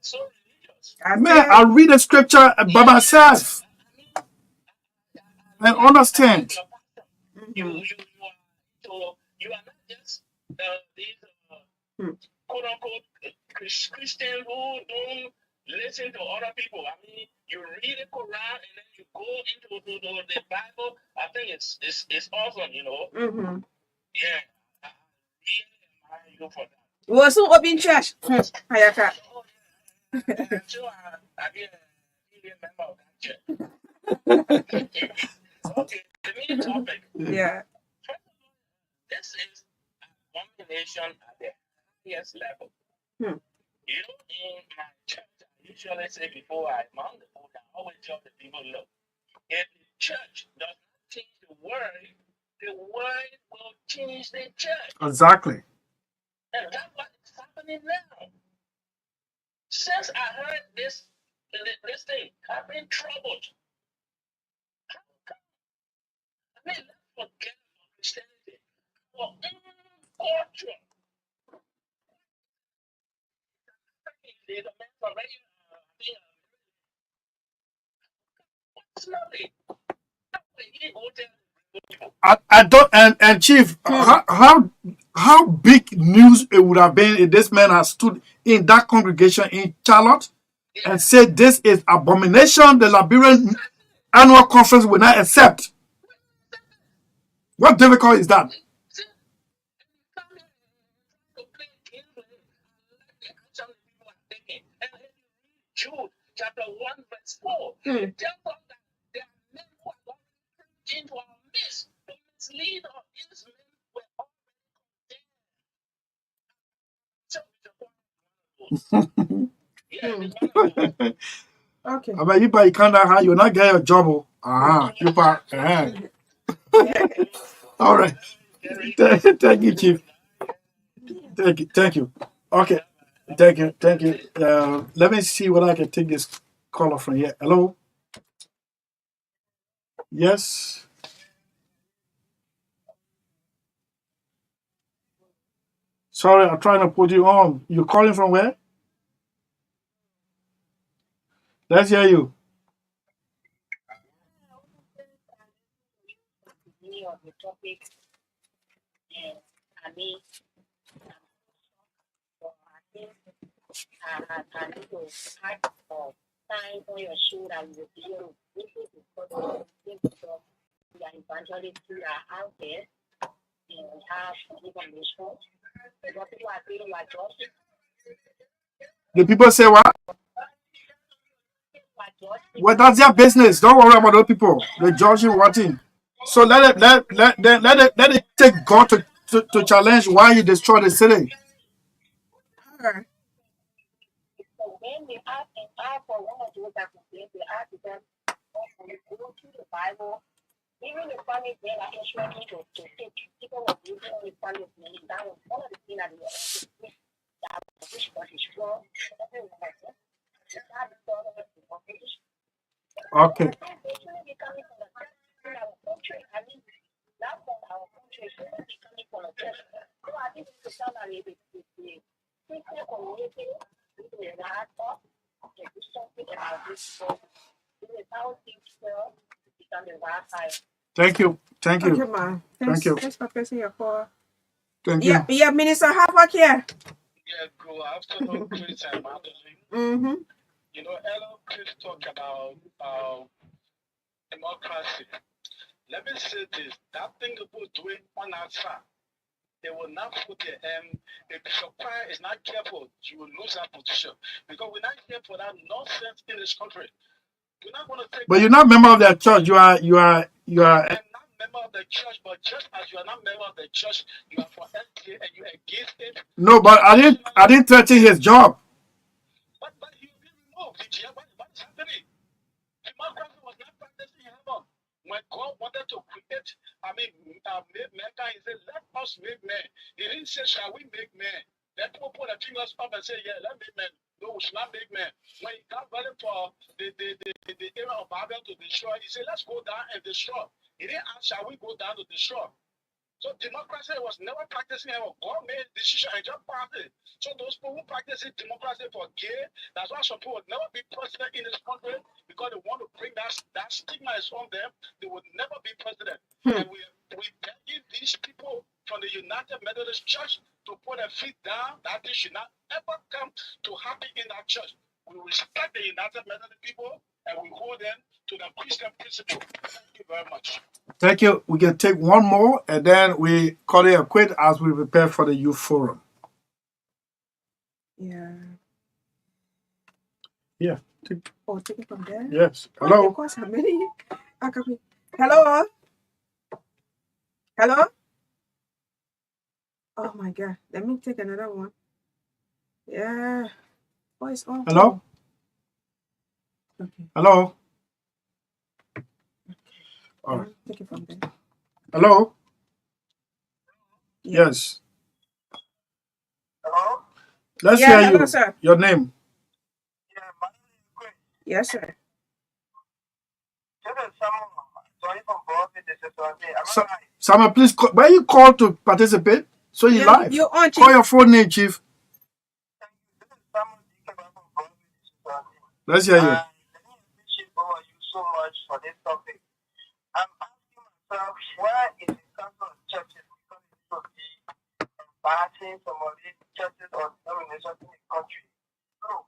so religious. Man, I read the scripture by myself and understand. You are not just these quote unquote Christians who don't listen to other people. I mean, you read the Quran and then you go into the Bible. I think it's awesome, you know. Mm-hmm. Yeah, I really admire you for that. Was so open church. Hayaka. Oh yeah, I'm sure I be a member of that church. Okay, the main topic. Yeah. First of all, this is abomination at the highest level. Hmm. You know, in my church, I usually say before I mount the pulpit, I always tell the people, look, if the church does not change the word will change the church. Exactly. And that's what is happening now. Since I heard this thing, I've been troubled. How come? I mean, let's forget about Christianity. Our own culture. The man already, what's nothing? He go tell people. I don't and Chief, how big news it would have been if this man has stood in that congregation in Charlotte and said this is abomination the Liberian annual conference will not accept. What difficult is that? See, come here to play games with him. Let the action the people are taking. And if you read Jude chapter 1, verse 4, it tells us that there are men who are going into our midst to mislead us. These men were already condemned. Yeah, Okay. I mean, you can't have you not get your job. You all right. Thank you, Chief. Thank you. Okay. Thank you. Let me see what I can take this caller from here. Hello. Yes. Sorry, I'm trying to put you on. You calling from where? Let's hear you. Many of the topics, I mean, I think I need to have signs on your shoe that will be able to because we are evangelists who are out there and we have information. What people are feeling like Joshua. The people say what? Well, that's their business. Don't worry about those people. They're judging what in. So let it take God to challenge why he destroyed the city. Okay. So when they ask and ask for one of those that complain, they ask them, when you go to the Bible, even the family men are instructing to take people were using on the family men. That was one of the things that they were saying that which was strong. Everyone like that. That is all of the Okay. shouldn't be coming from the in our country. I mean, that's from our country. Shouldn't be coming from the church. So I think it's the the Christian community, people in that talk, to do something about this. So it is how things feel become the right side. Thank you. Okay, man. Thank you. Thanks for placing your call. Thank you. Yeah, Minister Havoc here. Yeah, good afternoon, Chris and Madeline. Mm-hmm. You know, Ellen Chris talk about democracy. Let me say this: that thing about doing on outside, they will not put the if Bishop Choir is not careful, you will lose that position because we're not here for that nonsense in this country. You're not going to take. But you're not member of that church. You are. I'm not member of the church, but just as you are not member of the church, you are for LTA and you against it. No, but I didn't threaten his job. But he will be removed. What's happening? Democracy was not practicing in heaven. When God wanted to create, make mankind, he said, let us make man. He didn't say, shall we make man? Let people put their fingers up and say, yeah, let make man. No, we should not make man. When he got ready for the era of Babel to destroy, he said, let's go down and destroy. He didn't ask, shall we go down to destroy? So democracy was never practicing heaven. God made a decision and just passed it. So those people who practice democracy for gay, that's why some people would never be president in this country because they want to bring that stigma is on them. They would never be president. And we begging these people from the United Methodist Church to put their feet down that they should not ever come to happen in that church. We respect the United Methodist people, and we hold them to the Christian principle. Thank you very much. Thank you. We can take one more, and then we call it a quit as we prepare for the youth forum. Yeah. Yeah. Oh, take it from there. Yes. Oh, Hello. of course, how many? Hello. Hello. Oh my God. Let me take another one. Yeah. Oh, it's on. Hello. Okay. Hello. All right. Take it from there. Hello. Yeah. Yes. Hello? Let's Yeah, hear hello, you. sir. Your name. Yeah, my name is Chris. Yes, sir. This is someone joining from Boston. This is Sunday. Am So, I right? Samuel, please call, where you call to participate? So you Yeah, live. you're on, Call Chief. your phone name, Chief. Thank you. This is someone from Boston. This is Sunday. Let's hear you. I really appreciate both of you so much for this topic. I'm asking myself, why is the council of churches becoming so big and batting some of these churches or denominations in the country? No.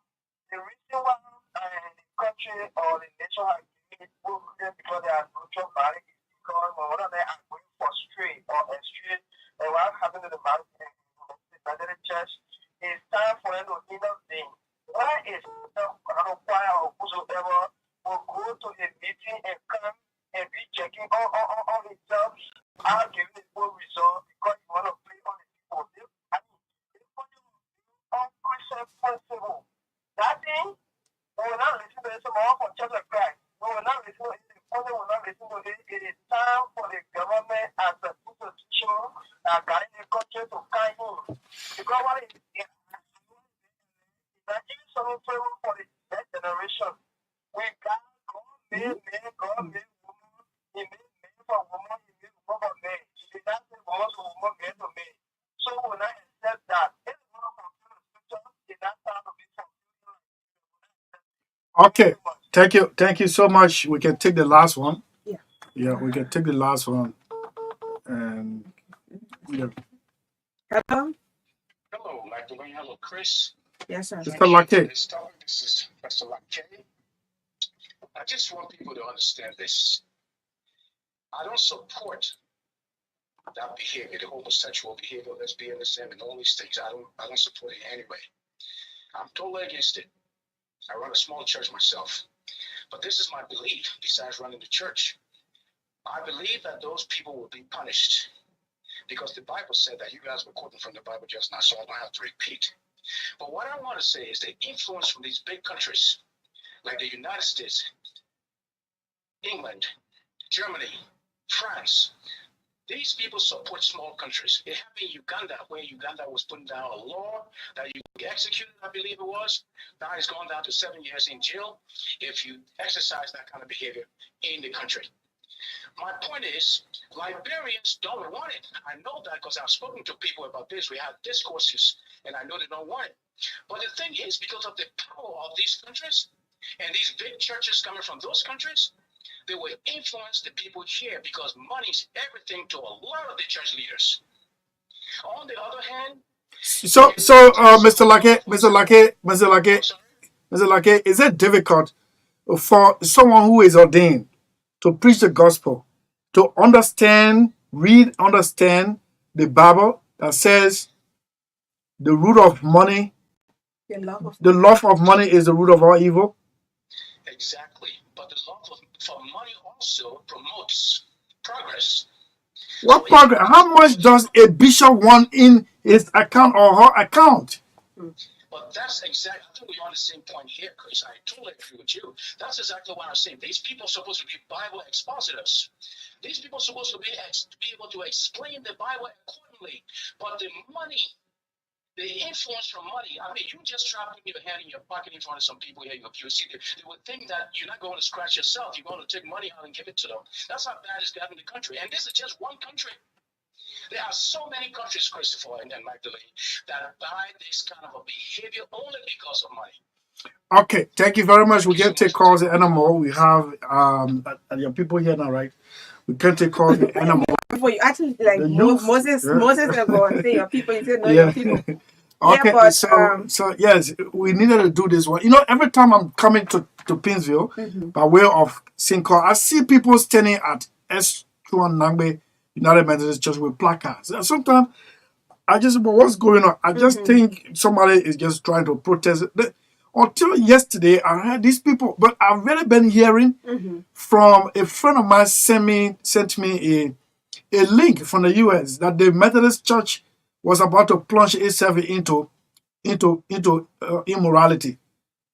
The reason why the country or the nation has been moved because they are spiritual marriage is because one of them are going for straight or astray. And what happened to the marriage in the church, it's time for them to intervene. Why is the choir or whosoever will go to a meeting and come and be checking on himself, are giving the full result because you want to play on the people. I mean, they put you on Christian principle. That thing, we will not listen to someone from Church of Christ. We will not listen to it. We will not listen to it. It is time for the government as an institution guiding the country to guide him. Because what is that is something for the next generation. We got God made men, God made woman. He made men for woman, he made woman for men. He did not say woman to woman, man to man. So we will not accept that. If we want to fulfill the scripture, it's not time to be fulfilled. Okay. Thank you. Thank you so much. We can take the last one. Yeah. Yeah, we can take the last one. And yeah. Hello. Hello, Magdalene. Hello, Chris. Yes, sir. Mr. Lake. This topic, this is Mr. Lake. I just want people to understand this. I don't support that behavior, the homosexual behavior, lesbianism, and all these things. I don't support it anyway. I'm totally against it. I run a small church myself. But this is my belief, besides running the church. I believe that those people will be punished because the Bible said that. You guys were quoting from the Bible just now, so I don't have to repeat. But what I want to say is the influence from these big countries, like the United States, England, Germany, France. These people support small countries. It happened in Uganda, where Uganda was putting down a law that you executed, I believe it was. Now it's gone down to 7 years in jail if you exercise that kind of behavior in the country. My point is, Liberians don't want it. I know that because I've spoken to people about this. We have discourses, and I know they don't want it. But the thing is, because of the power of these countries and these big churches coming from those countries, they will influence the people here because money is everything to a lot of the church leaders. On the other hand, So, Mr. Lake, is it difficult for someone who is ordained to preach the gospel, to understand the Bible that says the root of money, the love of money is the root of all evil? Exactly. But the love for money also promotes progress. What progress? How much does a bishop want in his account or her account? But that's exactly, I think we're on the same point here, Chris. I totally agree with you. That's exactly what I'm saying. These people are supposed to be Bible expositors. These people are supposed to be able to explain the Bible accordingly. But the money, the influence from money, I mean, you just try putting your hand in your pocket in front of some people here, you see, they would think that you're not going to scratch yourself. You're going to take money out and give it to them. That's how bad it's gotten in the country. And this is just one country. There are so many countries, Christopher and Magdalene, that buy this kind of a behavior only because of money. Okay, thank you very much. We can't take calls anymore. We have your people here now, right? We can't take calls anymore. Before you actually like Moses are going to say your people, you say no, Yeah. your people. Okay, but so yes, we needed to do this one. You know, every time I'm coming to Pinsville by way of St. Paul, I see people standing at S2 Nangbe United Methodist Church with placards. And sometimes I just, but what's going on? I just think somebody is just trying to protest. Until yesterday, I heard these people, but I've really been hearing from a friend of mine sent me a link from the US that the Methodist Church was about to plunge itself into immorality.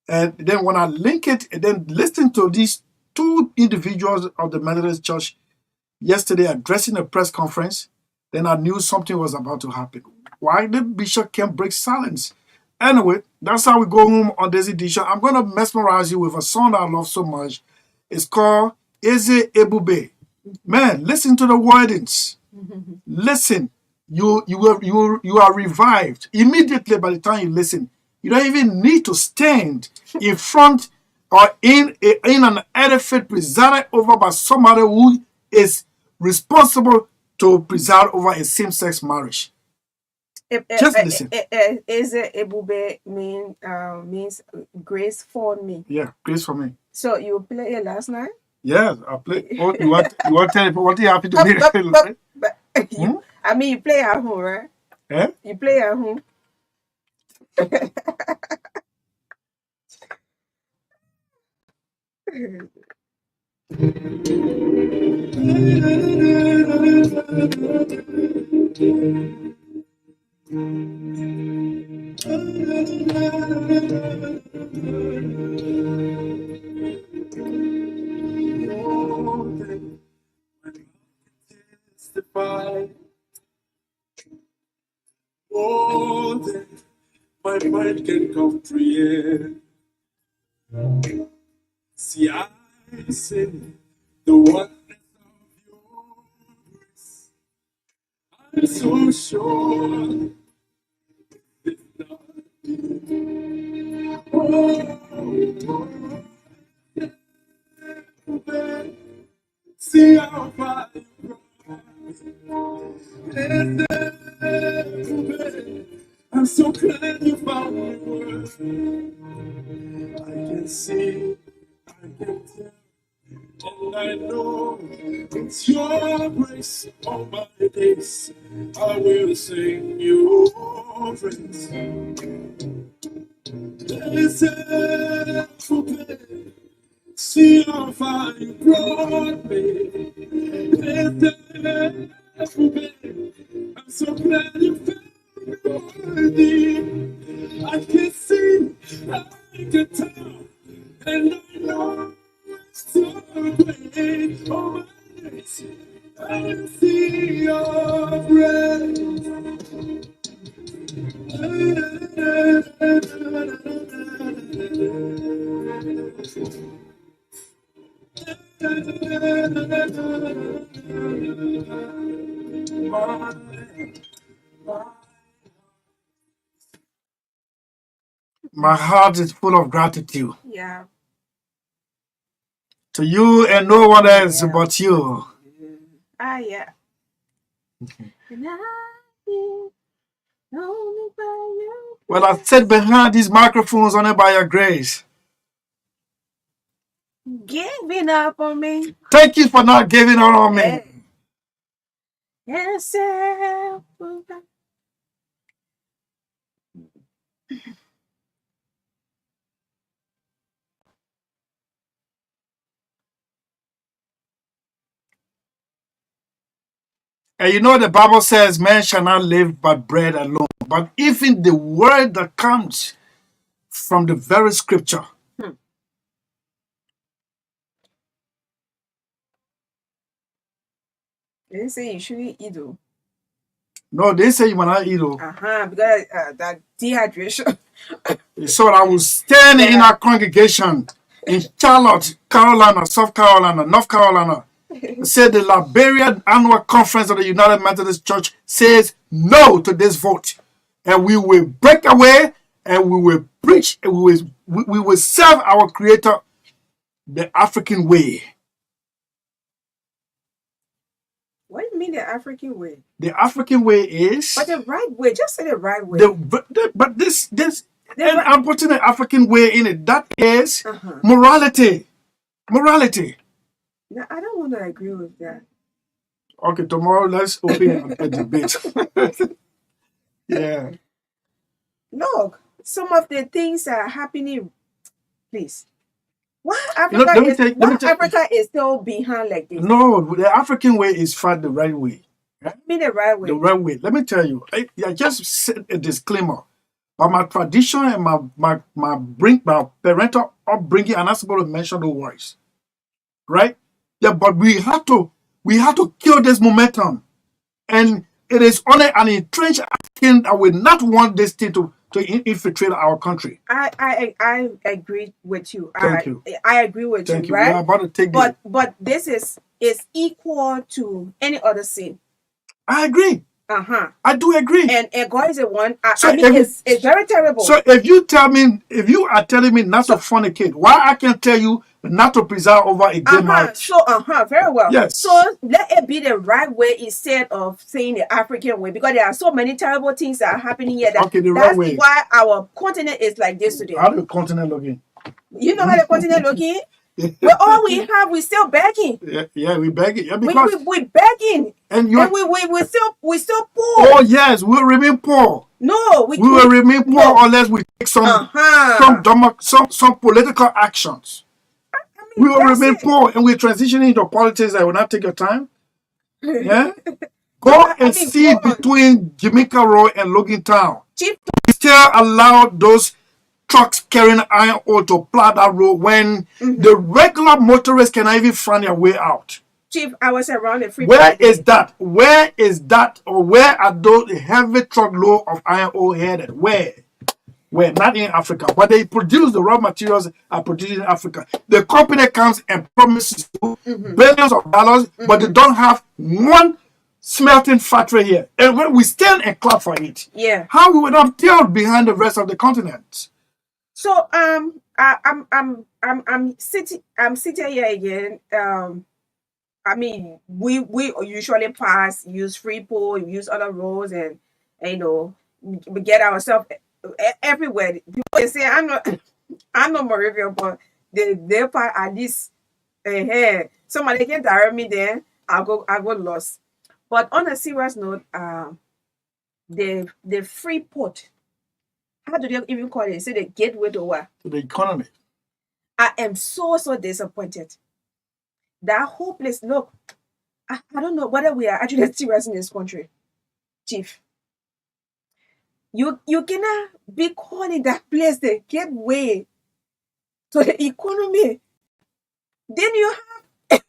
And then when I link it and then listen to these two individuals of the Methodist Church yesterday addressing a press conference, then I knew something was about to happen. Why the bishop can't break silence? Anyway, that's how we go home on this edition. I'm going to mesmerize you with a song that I love so much. It's called Eze Ebube. Man, listen to the wordings. Listen. You are revived immediately by the time you listen. You don't even need to stand in front or in an edifice presided over by somebody who is responsible to preside over a same-sex marriage. Just listen. Is it Ebube means grace for me? Yeah, grace for me. So you played it last night? Yes, I play. Oh, you want to tell people what you happy to me? I mean, you play at home, right? Eh? You play at home. More than my mind can comprehend. See, I say the oneness of your grace. I'm so sure it's not see how far you brought. I'm so glad you found me worth. I can see, I can tell, and I know it's your grace all my days. I will sing your praise. See how far you brought me. I'm so glad you found me worthy. I can see, I can tell, and I know it's so great. Oh my days, I will see your grace. My heart is full of gratitude Yeah. to you and no one else but you. Yeah. And I feel only by you. Well, I sit behind these microphones only by your grace. Giving up on me. Thank you for not giving up on me. Yes, And you know the Bible says man shall not live by bread alone, but even the word that comes from the very scripture. They didn't say you shouldn't eat though. No, they say you might not eat. Because that dehydration. So I was standing in our congregation in Charlotte, Carolina, South Carolina, North Carolina. Said the Liberia Annual Conference of the United Methodist Church says no to this vote. And we will break away and we will preach and we will serve our Creator the African way. What do you mean the African way? The African way is But the right way, just say the right way. but this The and right- I'm putting the African way in it. That is Uh-huh. morality. Morality. No, I don't want to agree with that. Okay, tomorrow let's open a debate. Yeah. Look, some of the things that are happening, please. Why You know, Africa let me is tell you- why Africa is still behind like this? No, the African way is far the right way. I mean the right way. The right way. Let me tell you, I just said a disclaimer. But my tradition and my parental upbringing, and I'm supposed to mention the words. Right? Yeah, but we have to kill this momentum. And it is only an entrenched African that will not want this thing to infiltrate our country. I agree with you. Thank you. I agree with Thank you, you. We are right? about to take But this is equal to any other sin. I agree. Uh-huh. I do agree. And God is the one. So I mean, it's very terrible. So if you are telling me not to fornicate, why I can tell you not to preserve over a gay marriage? So very well. Yes. So let it be the right way instead of saying the African way, because there are so many terrible things that are happening here. Okay, the right That's way. why our continent is like this today. How the continent looking? You know how the continent looking? But all we have, we're still begging. Yeah, we beg it. Yeah, because We begging, and you. and we still poor. Oh yes, we will remain poor. No, We will remain poor no. unless we take some Uh-huh. some political actions. We will that's remain it. poor, and we're transitioning into politics that will not take your time. Yeah, go I and mean, see go on. between Jamaica Road and Logan Town. Chief, We still allow those trucks carrying iron ore to plow that road when the regular motorists cannot even find their way out. Chief, I was around the free. Where is that? Where is that? Or where are those heavy truckload of iron ore headed? Where? Not in Africa, but they produce the raw materials are produced in Africa. The company comes and promises you billions of dollars, but they don't have one smelting factory here. And when we stand and clap for it, Yeah. how we would have tailed behind the rest of the continent? So I'm sitting here again. I mean, we usually use Freeport, use other roads, and you know, we get ourselves everywhere. People say I'm not Moravia, but they part at least somebody can direct me there. I go lost. But on a serious note, the Freeport, how do they even call it? Say the gateway to what? To the economy. I am so disappointed. That whole place, look, I don't know whether we are actually serious in this country, Chief. You cannot be calling that place the gateway to the economy. Then you have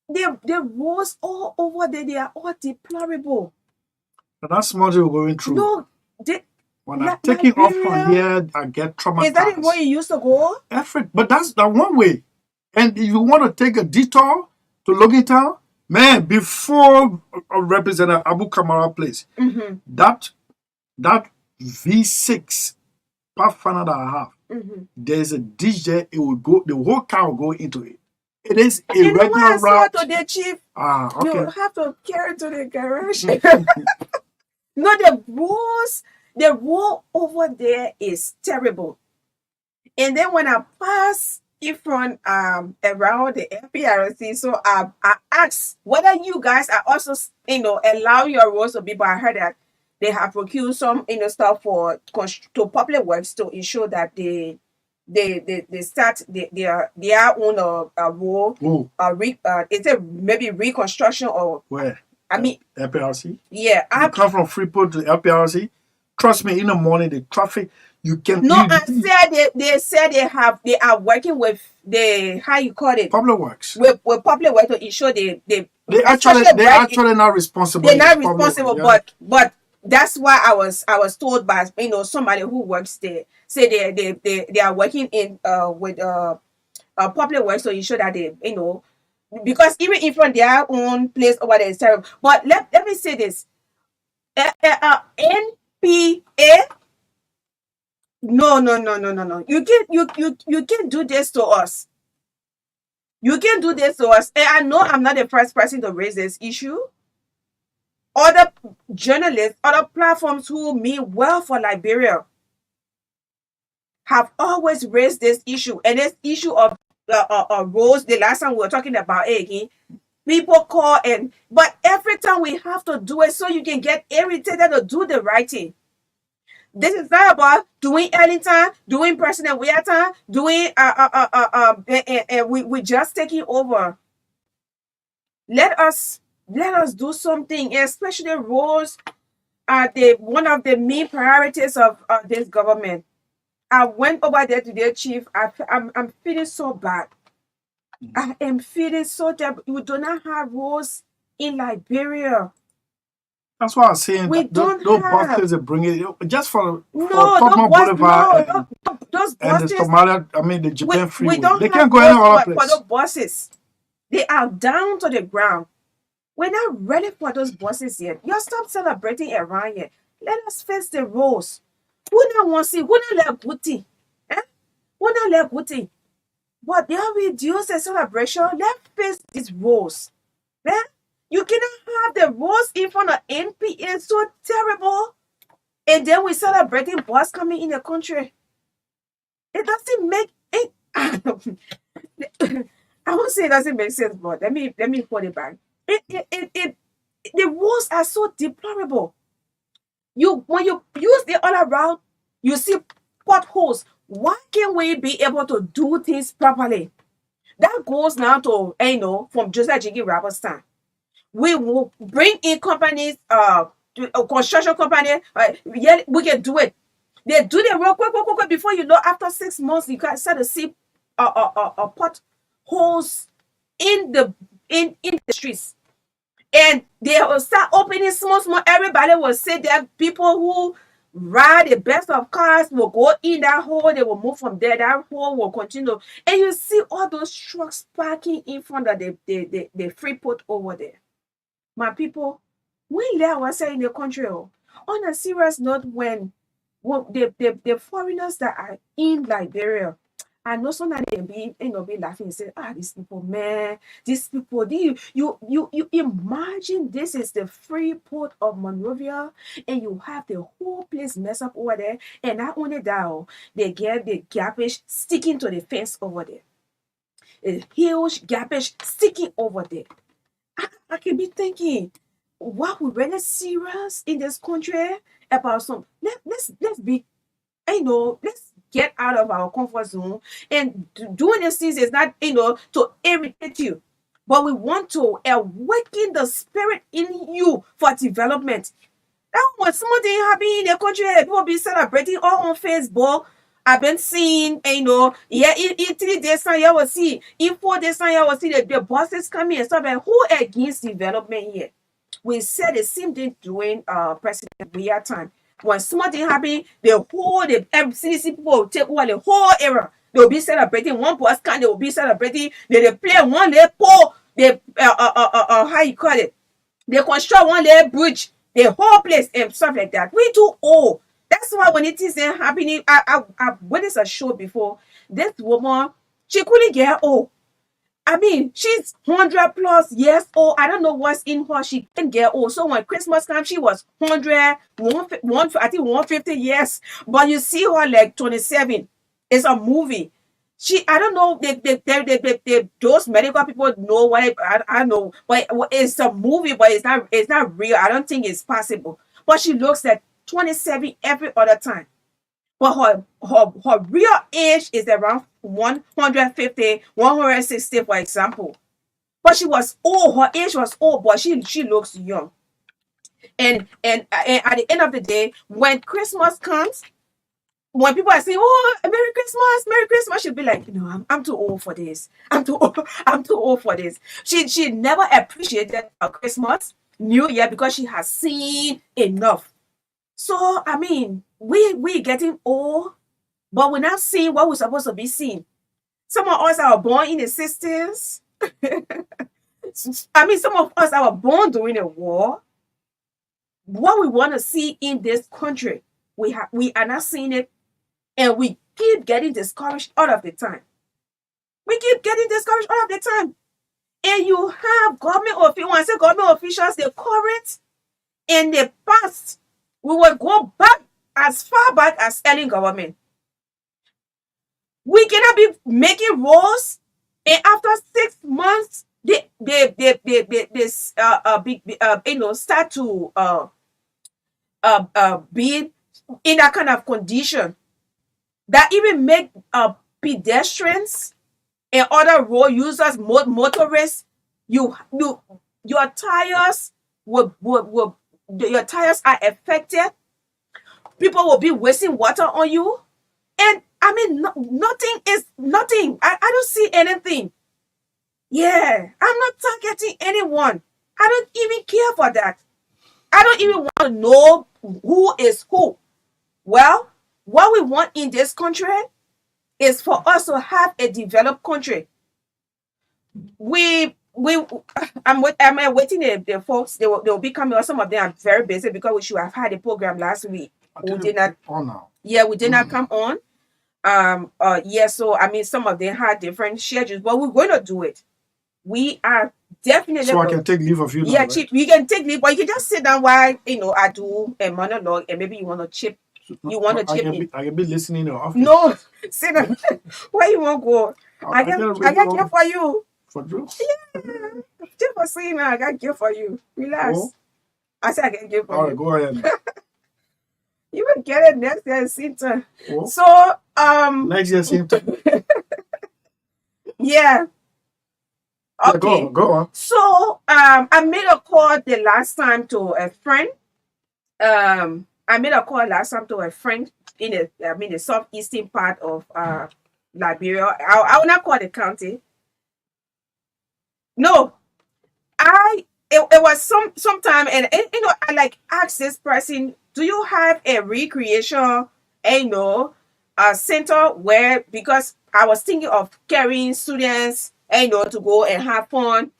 the roads all over there, they are all deplorable. And that's what we're going through. No, When I'm taking off from Nigeria- here, I get traumatized. is that where you used to go? Effort, but that's the one way. And if you want to take a detour to Logan Town, man, before Representative Abu Kamara place, that V6 Pathfinder that I have, there's a ditch there. It will go. The whole car will go into it. It is a You know what I regular saw route. today, Chief? Okay. You have to carry it to the garage. No, the road over there is terrible. And then when I pass in front around the FPRC, so I asked whether you guys are also allow your roads to be. But I heard that they have procured some stuff for to public works to ensure that they start their own road. Is it maybe reconstruction or Where? I mean, LPRC? yeah, You come from Freeport to LPRC. Trust me, in the morning, the traffic, you can... No, I said they said they are working with the, how you call it? Public Works. With public work to ensure they actually not responsible. They're not It's public responsible, work, yeah. but that's why I was told by somebody who works there, say they are working in with public works to ensure that they because even in front their own place over there is terrible. But let me say this. NPA. No. You can't do this to us. You can't do this to us. And I know I'm not the first person to raise this issue. other journalists, other platforms who mean well for Liberia have always raised this issue. And this issue of roles, the last time we were talking about it again, people call but every time we have to do it so you can get irritated to do the right thing. This is not about doing early time, doing personal wear time, doing and we just taking over. Let us do something, especially roles are one of the main priorities of this government. I went over there today, Chief. I'm feeling so bad. I am feeling so that we do not have roads in Liberia. That's why I'm saying We that don't those have. buses are bringing just for No, Tottenham Boulevard those and the buses. Somalia, I mean the We, Japan we Freeway. don't They have can't go any roads other for place. those buses. They are down to the ground. We're not ready for those buses yet. You stop celebrating around here. Let us face the roads. Who not want to see? Who not let good thing? Eh? Who not let good thing? But they reduce the celebration. Let's face these roads. Eh? You cannot have the roads in front of NPA so terrible. And then we're celebrating bus coming in the country. It doesn't make it. I won't say it doesn't make sense, but let me put it back. The roads are so deplorable. When you use the other route, you see potholes. Why can't we be able to do things properly? That goes now to from Joseph Jiggy Roberts' time. We will bring in companies, construction company. Yeah, we can do it. They do the road quick. Before you know, after 6 months, you can start to see potholes in the streets. And they will start opening small. Everybody will say that people who ride the best of cars will go in that hole. They will move from there. That hole will continue. And you see all those trucks parking in front of the free port over there. My people, we let ourselves in the country. On a serious note, when the foreigners that are in Liberia, I know some of them be laughing and say, these people, man, these people, you imagine this is the free port of Monrovia and you have the whole place messed up over there, and not only that, they get the garbage sticking to the fence over there. A huge garbage sticking over there. I can be thinking, what we really serious in this country about some let's be let's get out of our comfort zone. And doing these things is not to irritate you, but we want to awaken the spirit in you for development. That when something happen in the country, people be celebrating all on Facebook. I've been seeing, yeah, in 3 days time, you will see, in 4 days time, you will see the bosses coming and stuff. And who against development here? We said the same thing during President Buhari time. When something happen, the CDC people will take over the whole era. They will be celebrating one bus can. They will be celebrating. They play one day pole. They how you call it? They construct one day bridge. The whole place and stuff like that. We too old. That's why when it is happening, I witnessed a show before. This woman, she couldn't get old. I mean, she's 100+ years old. I don't know what's in her. She can't get old. So when Christmas came, she was 100, I think 150 years. But you see her like 27. It's a movie. I don't know. Those medical people know what I know. But it's a movie, but it's not real. I don't think it's possible. But she looks like 27 every other time. But her real age is around 150, 160, for example. But she was old. Her age was old, but she looks young. And at the end of the day, when Christmas comes, when people are saying, "Oh, Merry Christmas," she'll be like, I'm too old for this. I'm too old for this. She never appreciated Christmas, New Year, because she has seen enough. So I mean, we getting old, but we're not seeing what we're supposed to be seeing. Some of us are born in the 60s. I mean, some of us are born during a war. What we want to see in this country, we are not seeing it, and we keep getting discouraged all of the time. We keep getting discouraged all of the time. And you have government officials, when I say government officials, the current In the past, we will go back as far back as early government. We cannot be making rules, and after 6 months, start to be in that kind of condition that even make pedestrians and other road users, motorists, your tires your tires are affected. People will be wasting water on you, and I mean, nothing is nothing. I don't see anything. Yeah, I'm not targeting anyone. I don't even care for that. I don't even want to know who is who. Well, what we want in this country is for us to have a developed country. We I'm waiting the folks. They will be coming. Some of them are very busy because we should have had a program last week. We did not. Oh no. Yeah, we did not come on. Yeah. So I mean, some of them had different schedules, but we're going to do it. We are definitely. So I can take leave of you now, Yeah, right? Chip, you can take leave, but you can just sit down while I do a monologue, and maybe you want to chip. You want to I chip can in? be, I can be listening in your office. No, sit down. Where you want to go? I gotta got wait gift for you. for you. Yeah, just for saying that, I got gift for you. Relax. Oh, I said I can give for all you. right, go ahead. You will get it next year, Sinta. Oh, So next year, same time. yeah. Yeah, Okay. go on. So I made a call the last time to a friend. I made a call last time to a friend in the southeastern part of Liberia. I will not call the county. No, it was sometime, and I like asked this person, do you have a recreation center where, because I was thinking of carrying students to go and have fun,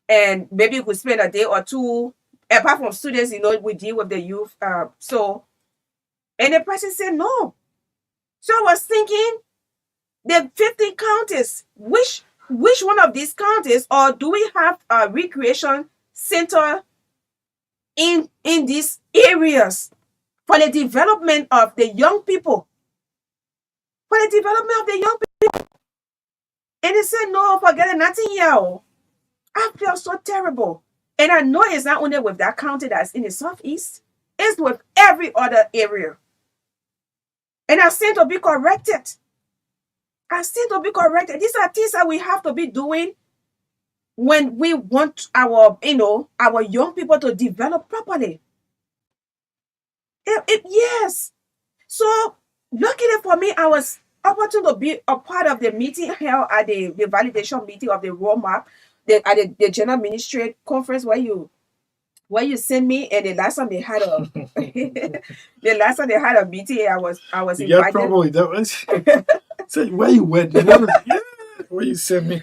and maybe we could spend a day or two. Apart from students, we deal with the youth. And the person said no. So I was thinking, the 15 counties, which one of these counties, or do we have a recreation center in these areas for the development of the young people? For the development of the young people. And he said, no, forget it, nothing here. I feel so terrible. And I know it's not only with that county that's in the southeast, it's with every other area. And I seem to be corrected. These are things that we have to be doing when we want our young people to develop properly. Yes. So luckily for me, I was opportune to be a part of the meeting held at the validation meeting of the roadmap, at the general ministry conference where you sent me, and the last time they had a meeting, I was You get invited. trouble with that. Say where you went. Where you sent me.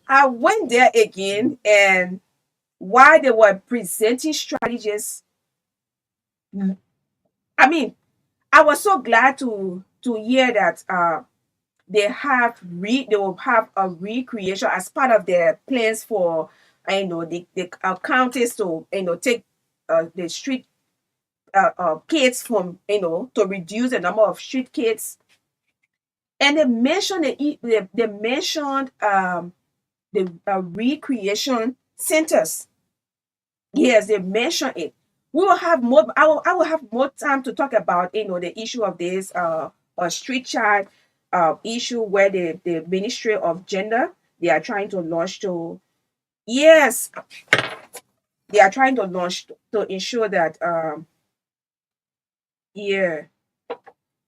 I went there again, and while they were presenting strategies, I mean, I was so glad to hear that they will have a recreation as part of their plans for the counties to take the street kids from to reduce the number of street kids. And they mentioned the recreation centers. Yes, they mentioned it. We will have more. I will have more time to talk about the issue of this street child issue, where the Ministry of Gender, they are trying to launch to. Yes, they are trying to launch to ensure that yeah,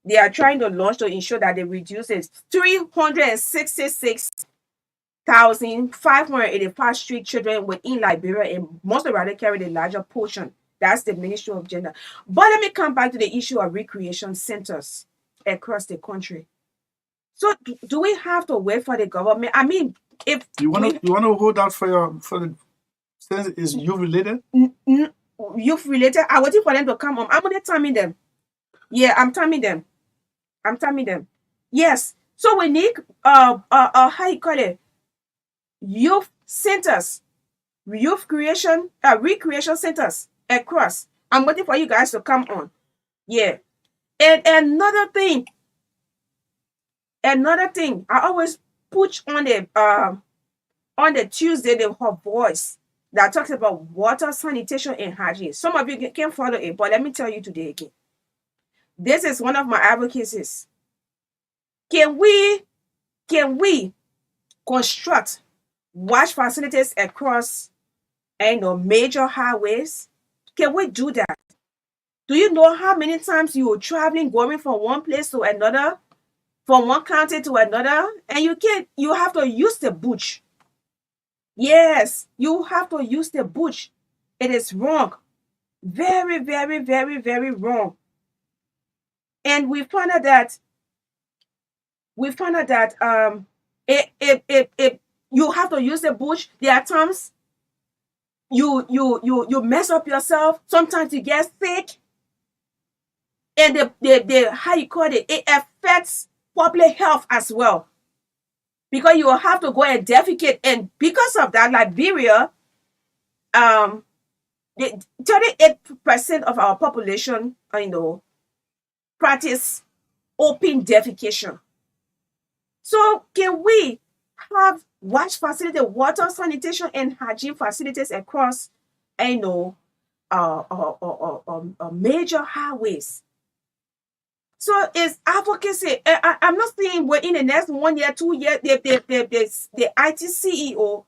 they are trying to launch to ensure that they reduce it 366,585 street children within Liberia, and most rather carry the larger portion. That's the Ministry of Gender. But let me come back to the issue of recreation centers across the country. So do we have to wait for the government? I mean, if You wanna hold out for the since it's you related? youth related, I'm waiting for them to come on. I'm only timing them. Yeah, I'm timing them. Yes. So we need how you call it, youth centers, recreation centers. across. I'm waiting for you guys to come on. Yeah. And another thing, I always put on the Tuesday the Her Voice that talks about water, sanitation, and hygiene. Some of you can follow it, but let me tell you today again. This is one of my advocacies. Can we construct wash facilities across major highways? Can we do that? Do you know how many times you are traveling, going from one place to another, from one county to another, and you have to use the bush. Yes, you have to use the bush. It is wrong. Very, very, very, very wrong. And we found out that if you have to use the bush, there are times you mess up yourself. Sometimes you get sick. And the how you call it affects public health as well. Because you will have to go and defecate. And because of that, Liberia, 38% of our population, practice open defecation. So can we have wash facility, water, sanitation, and hygiene facilities across, major highways? So it's advocacy. I'm not saying we're in the next 1 year, 2 years. The IT CEO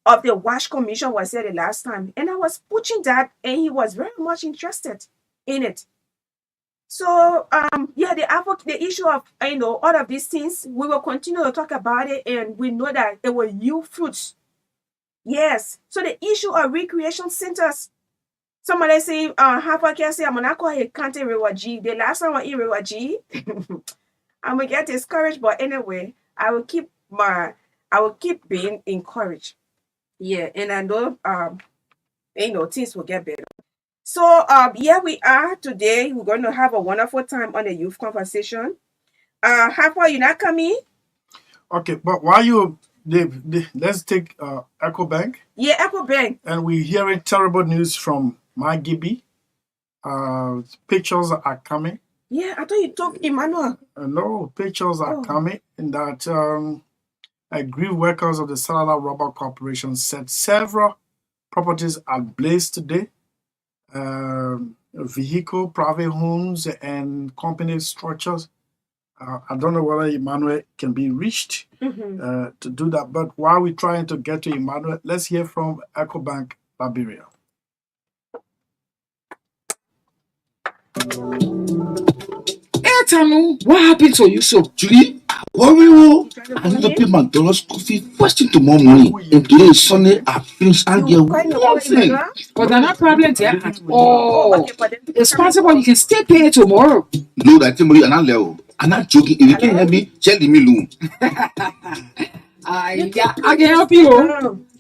of the WASH Commission was there the last time, and I was pushing that, and he was very much interested in it. So the issue of all of these things, we will continue to talk about it, and we know that it will yield fruits. Yes. So the issue of recreation centers. Somebody say, half I can say I'm gonna call it County Rewaji. The last time I in Rewaji, I'm gonna get discouraged, but anyway, I will keep being encouraged. Yeah, and I know things will get better. So here we are today. We're going to have a wonderful time on the youth conversation. How far you not coming? Okay, but while let's take EcoBank. Yeah, EcoBank. And we're hearing terrible news from Margibi. Pictures are coming. Yeah, I thought you talked Emmanuel. No, pictures are coming in that aggrieved workers of the Cellular Rubber Corporation said several properties are blazed today. Vehicle, private homes, and company structures. I don't know whether Emmanuel can be reached to do that. But while we're trying to get to Emmanuel, let's hear from EcoBank Liberia. Hey, Tanu, what happened to you? So, Julie, worry, I need to pay my dollar school fee first thing tomorrow morning. And today is Sunday, I finished and get one thing. But there are no problems there at all. It's possible you can still pay it tomorrow. No, that's money and I'm level. I'm not joking. If you can't help me, tell me loan. I can help you.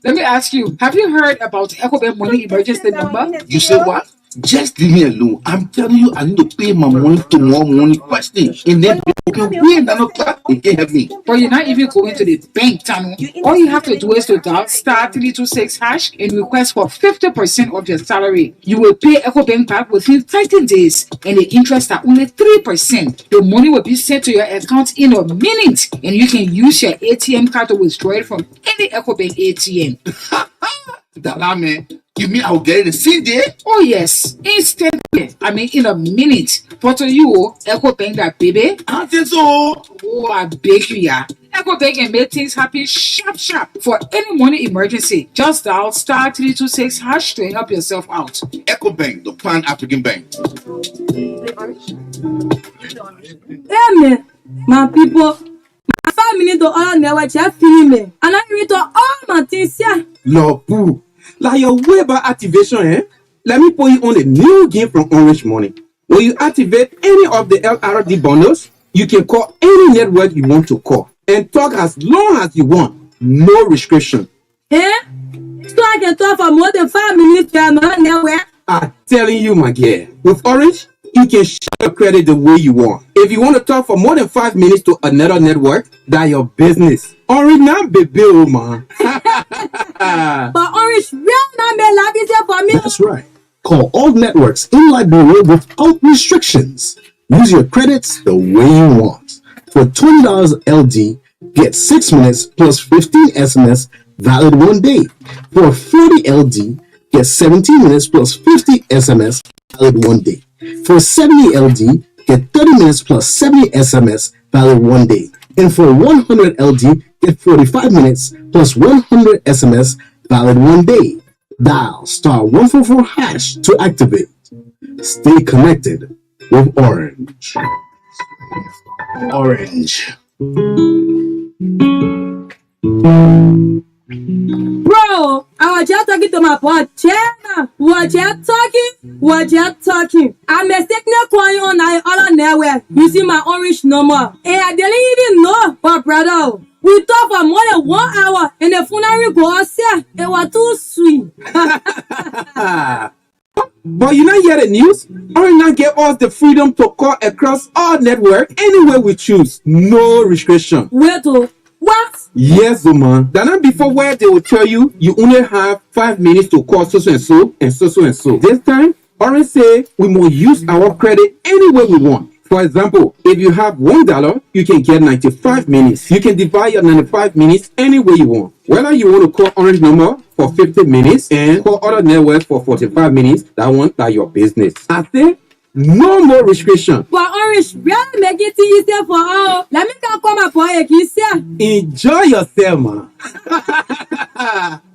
Let me ask you, have you heard about EcoBank Money Emergency Number? You say what? Just leave me alone. I'm telling you, I need to pay my money tomorrow morning first thing. And then people can win 9 o'clock. They can't help me. But you're not even going to the bank, Tanu. All you have to do is to dial *326# and request for 50% of your salary. You will pay EcoBank back within 13 days, and the interest are only 3%. The money will be sent to your account in a minute, and you can use your ATM card to withdraw it from any EcoBank ATM. Dala, man. You mean I'll get it the same day? Oh yes, instantly. I mean in a minute. But to you, EcoBank that baby. I think so. Oh, I beg you, yeah. EcoBank can make things happen sharp. For any money emergency, just dial *326# to help yourself out. EcoBank, the Pan African Bank. Amen. My people, my family to all never just feeling me. And I read to all my things here. Lord Poo, like your web activation, let me put you on a new game from Orange Money. When you activate any of the LRD bundles, you can call any network you want to call and talk as long as you want. No restriction. So I can talk for more than 5 minutes per network. I'm telling you, my girl, with Orange, you can share your credit the way you want. If you want to talk for more than 5 minutes to another network, that's your business. Orange now, baby, man. But Orange real not make life easier for me. That's right. Call all networks in Liberia without restrictions. Use your credits the way you want. For $20 LD, get 6 minutes plus 15 SMS valid 1 day. For 40 LD, get 17 minutes plus 50 SMS valid 1 day. For 70 LD, get 30 minutes plus 70 SMS valid 1 day. And for 100 LD, get 45 minutes plus 100 SMS valid 1 day. Dial *144# to activate. Stay connected with Orange. Orange. Bro, I was just talking to my boy, Chena. Was just talking. I mistakenly calling on the other network using my Orange number. And I didn't even know, but brother, we talked for more than 1 hour and the funeral go outside. It was too sweet. But you not hear the news? Orange now give us the freedom to call across all network anywhere we choose. No restriction. Wait, what? Yes, man. The night before where they will tell you you only have 5 minutes to call so and so and so and so. This time, Orange say we must use our credit anywhere we want. For example, if you have $1, you can get 95 minutes. You can divide your 95 minutes any way you want. Whether you want to call Orange number for 50 minutes and call other networks for 45 minutes, that one, that's your business. I say, no more restriction. But Orange really make it easier for all. Let me come my boy again. Enjoy yourself, man.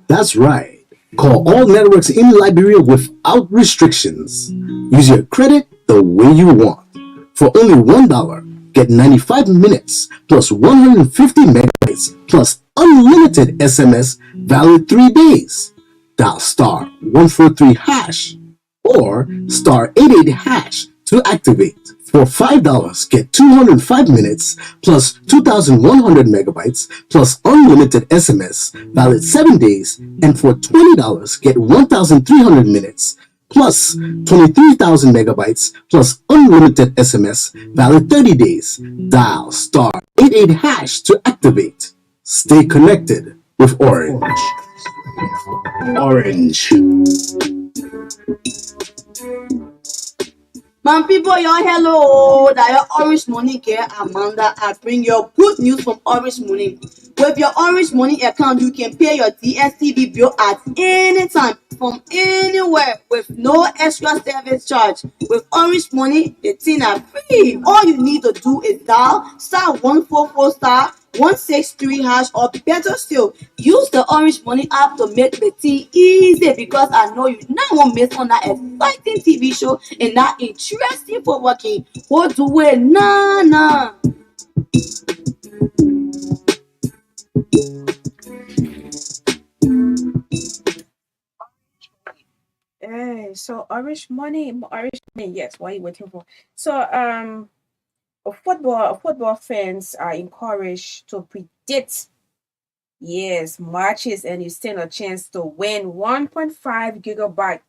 That's right. Call all networks in Liberia without restrictions. Use your credit the way you want. For only $1, get 95 minutes plus 150 megabytes plus unlimited SMS valid 3 days. Dial *143# or *88# to activate. For $5, get 205 minutes plus 2,100 megabytes plus unlimited SMS valid 7 days. And for $20, get 1,300 minutes plus 23,000 megabytes plus unlimited SMS valid 30 days. Dial *88# to activate. Stay connected with Orange. Orange. My people, y'all hello. That your Orange Money here, Amanda. I bring you good news from Orange Money. With your Orange Money account, you can pay your DSTV bill at any time from anywhere with no extra service charge. With Orange Money, the thing are free. All you need to do is dial *144*163# or better still, use the Orange Money app to make the thing easy, because I know you not won't miss on that exciting TV show and that interesting for working. What do we nah? So Orange Money, yes, what are you waiting for? So football fans are encouraged to predict, yes, matches, and you stand a chance to win 1.5 gigabyte.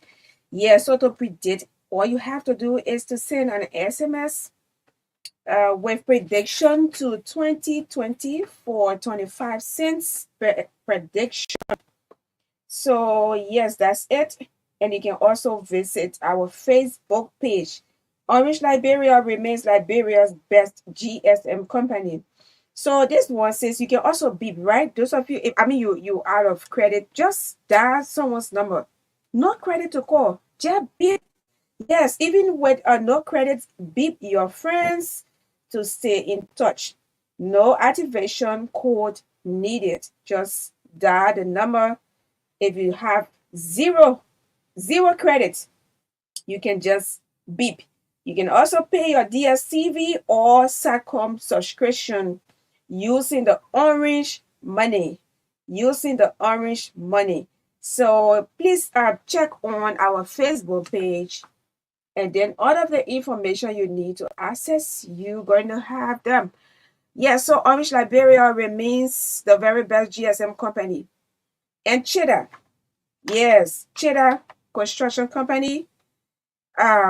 So to predict, all you have to do is to send an SMS with prediction to 2020 for 25 cents per prediction. So yes, that's it. And you can also visit our Facebook page. Orange Liberia remains Liberia's best GSM company. So this one says you can also beep, right? Those of you, you out of credit, just dial someone's number. No credit to call, just beep. Yes, even with no credits, beep your friends to stay in touch. No activation code needed. Just dial the number. If you have zero credits, you can just beep. You can also pay your DSTV or Satcom subscription using the Orange Money. So please check on our Facebook page, and then all of the information you need to access, you're going to have them. So Orange Liberia remains the very best GSM company. And Cheddar, Cheddar Construction Company,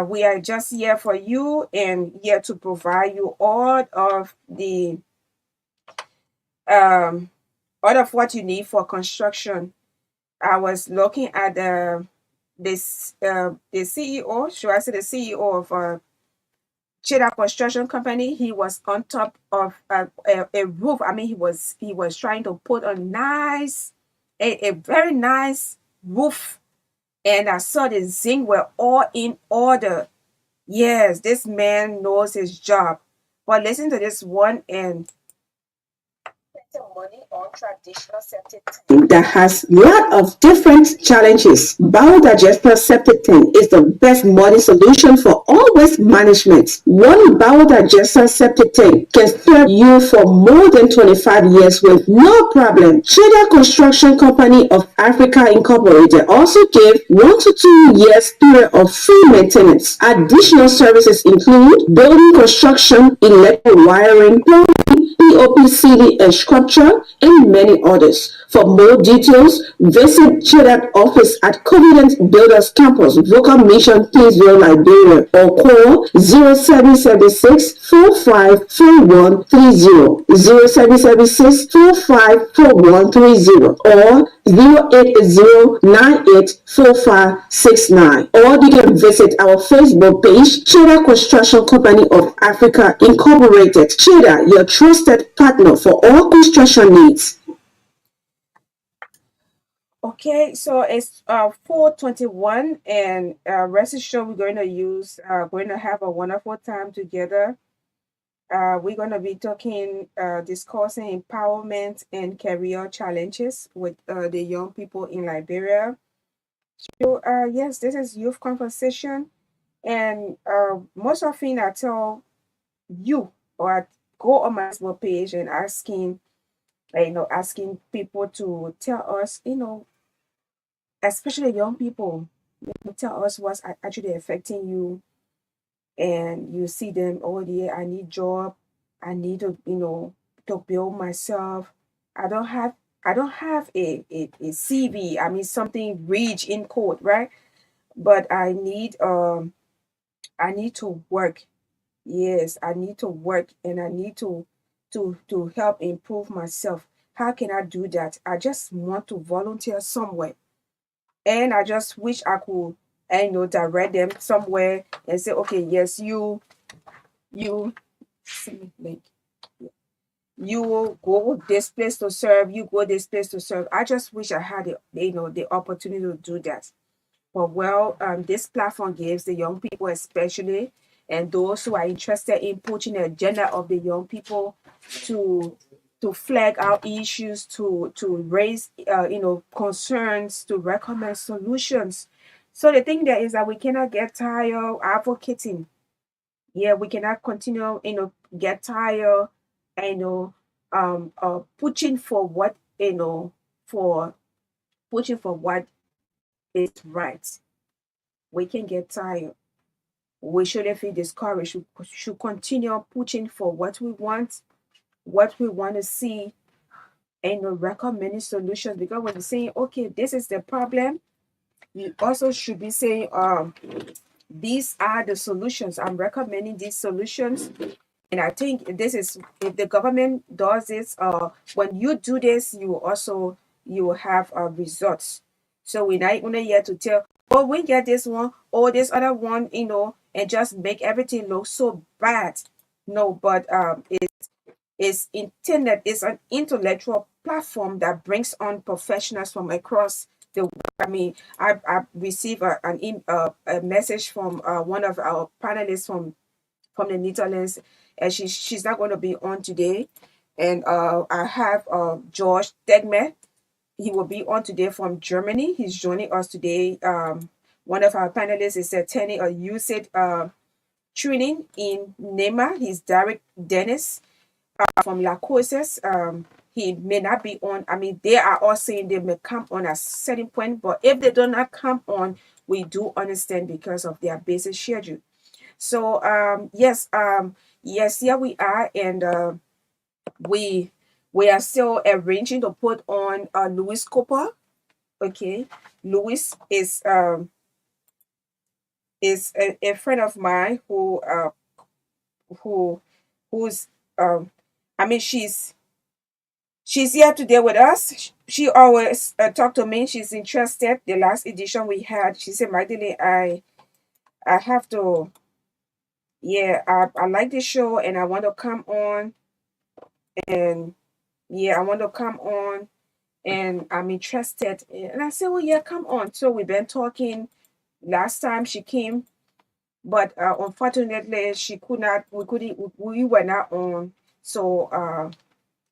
we are just here for you and here to provide you all of the all of what you need for construction. I was looking at the the CEO, should I say the CEO of Cheddar Construction Company, he was on top of a roof. I mean, he was trying to put a very nice roof, and I saw the zinc were all in order. Yes, this man knows his job. But listen to this one and money on traditional septic tank that has lot of different challenges. Biodigester septic tank is the best modern solution for all waste management. One biodigester septic tank can serve you for more than 25 years with no problem. Cheddar Construction Company of Africa Incorporated also gave 1 to 2 years period of free maintenance. Additional services include building construction, electrical wiring, plumbing, POPCD and structure, and many others. For more details, visit Cheddar office at Covenant Builders Campus, Vocal Mission, Kingsville, Liberia, or call 0776 454130, 0776 454130, or 080984569. Or you can visit our Facebook page, Cheddar Construction Company of Africa Incorporated. Cheddar, your trusted partner for all construction needs. Okay, so it's 4:21, and rest assured we're going to have a wonderful time together. We're going to be discussing empowerment and career challenges with the young people in Liberia. So, yes, this is Youth Conversation, and most often I tell you, or I go on my Facebook page and asking people to tell us, especially young people, tell us what's actually affecting you, and you see them, oh yeah, I need job, I need to build myself. I don't have a CV, I mean something rich in code, right? But I need to work. Yes, I need to work, and I need to help improve myself. How can I do that? I just want to volunteer somewhere, and I just wish I could, direct them somewhere and say, okay, yes, you like you go this place to serve, you go this place to serve. I just wish I had the opportunity to do that. But well, this platform gives the young people, especially, and those who are interested in pushing the agenda of the young people, to flag out issues, to raise concerns, to recommend solutions. So the thing there is that we cannot get tired advocating. Yeah, we cannot continue, get tired, you know, pushing for what for pushing for what is right. We can get tired. We shouldn't feel discouraged. We should continue pushing for what we want to see, and recommending solutions. Because when you're saying, okay, this is the problem, you also should be saying, these are the solutions. I'm recommending these solutions. And I think this is, if the government does this, when you do this, you will have results. So we're not only here to tell, oh, we get this one, or this other one, and just make everything look so bad. No, but it's intended, it's an intellectual platform that brings on professionals from across the world. I mean, I received a message from one of our panelists from the Netherlands, and she's not going to be on today. And I have George Degme. He will be on today from Germany. He's joining us today. One of our panelists is attending a USAID training in Nema. He's Derek Dennis from La Causes. He may not be on. I mean, they are all saying they may come on at a certain point, but if they do not come on, we do understand because of their busy schedule. So yes, here we are, and we are still arranging to put on Louis Cooper. Okay, Louis is a friend of mine who's I mean, She's here today with us. She always talk to me. She's interested. The last edition we had, she said, Magdalene, I have to, yeah, I like the show and I want to come on. And yeah, I want to come on and I'm interested. And I said, well, yeah, come on. So we've been talking last time she came, but unfortunately she could not, we were not on. So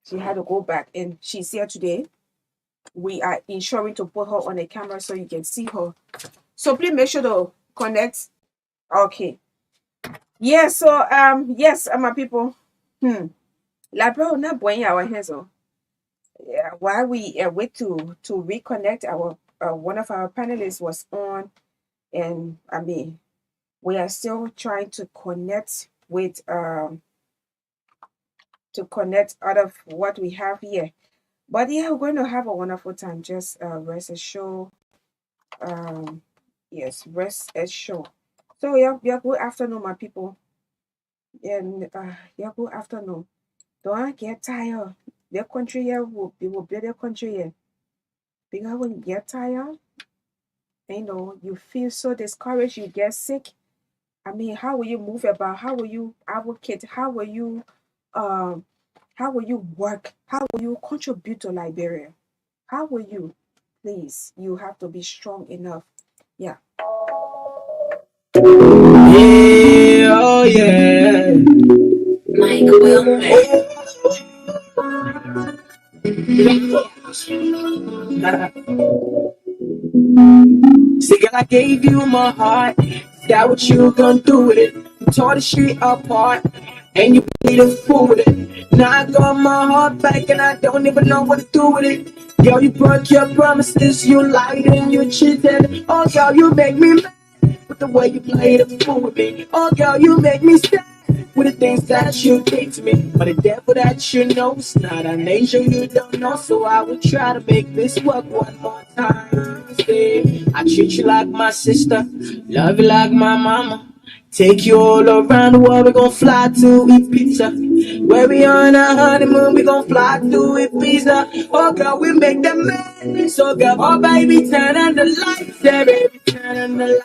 she had to go back and she's here today. We are ensuring to put her on the camera so you can see her. So please make sure to connect. Okay. Yeah, so yes, my people. La bro not boy our hands on. Yeah, while we wait to reconnect, our one of our panelists was on, and I mean we are still trying to connect with out of what we have here. But yeah, we're going to have a wonderful time. Just rest assured. Yes, rest assured. So yeah, good afternoon, my people. And yeah, good afternoon. Don't get tired. The country here will be the country here. Because when you get tired, you feel so discouraged, you get sick. I mean, how will you move about? How will you advocate? Um how will you work? How will you contribute to Liberia? How will you? Please, you have to be strong enough. Yeah. Yeah, oh yeah. Mike Will. Say, girl, I gave you my heart. That what you gonna do with it? You tore the street apart, and you played a fool with it. Now I got my heart back, and I don't even know what to do with it. Girl, you broke your promises, you lied and you cheated. Oh, girl, you make me mad with the way you played a fool with me. Oh, girl, you make me sad with the things that you did to me. But the devil that you know is not an angel you don't know. So I will try to make this work one more time. Say, I treat you like my sister, love you like my mama. Take you all around the world, we gon' fly to eat pizza. Where we on a honeymoon, we gon' fly to eat pizza. Oh girl, we make them mad. So girl, oh baby, turn on the lights. Yeah, baby, turn on the lights.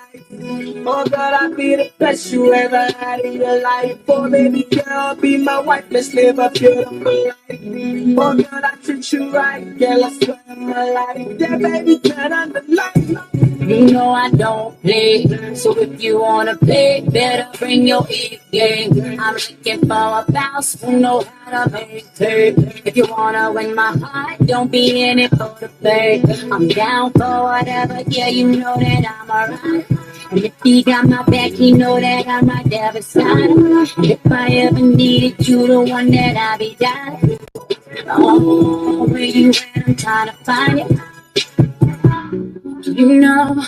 Oh God, I be the best you ever had in your life. Oh baby girl, be my wife, let's live a beautiful life. Oh God, I treat you right, girl, I swear on my life. Yeah, baby, turn on the lights. You know I don't play, so if you wanna play, better bring your A game. I'm looking for a bounce who know how to maintain. If you wanna win my heart, don't be in it for the play. I'm down for whatever, yeah, you know that I'm alright. And if he got my back, you know that I'm right there beside him. If I ever needed you, the one that I be dying. Oh, where you at? I'm trying to find you. You know.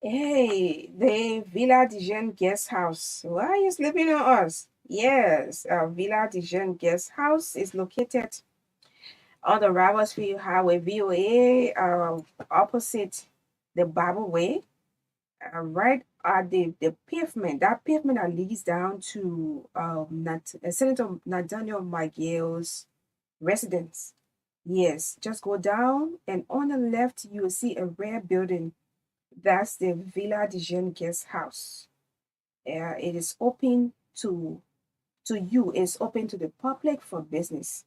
Hey, the Villa de Jeune guest house. Why are you sleeping on us? Yes, Villa de Jeune guest house is located on the Ravensfield Highway, VOA, opposite the Bible Way, right at the pavement. That pavement that leads down to Senator Nathaniel Miguel's residence. Yes, just go down, and on the left you will see a rare building. That's the Villa de Jeune guest house. It is open to you. It's open to the public for business,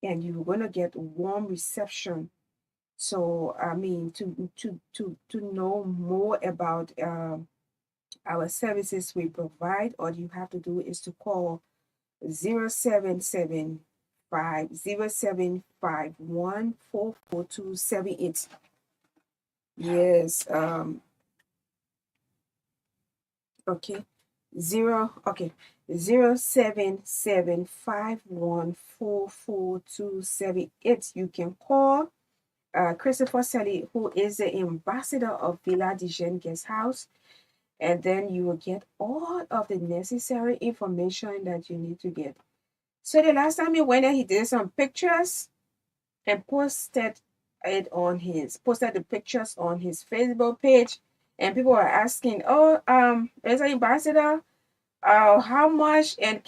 and you're gonna get warm reception. So I mean, to know more about our services we provide, all you have to do is to call 0775-0751-44278. Yes. Okay. 0775144278. You can call Christopher Sally, who is the ambassador of Villa de Jeune Guest House, and then you will get all of the necessary information that you need to get. So the last time he went there, he did some pictures. and posted the pictures on his Facebook page, and people are asking, "Oh, as an ambassador, how much? And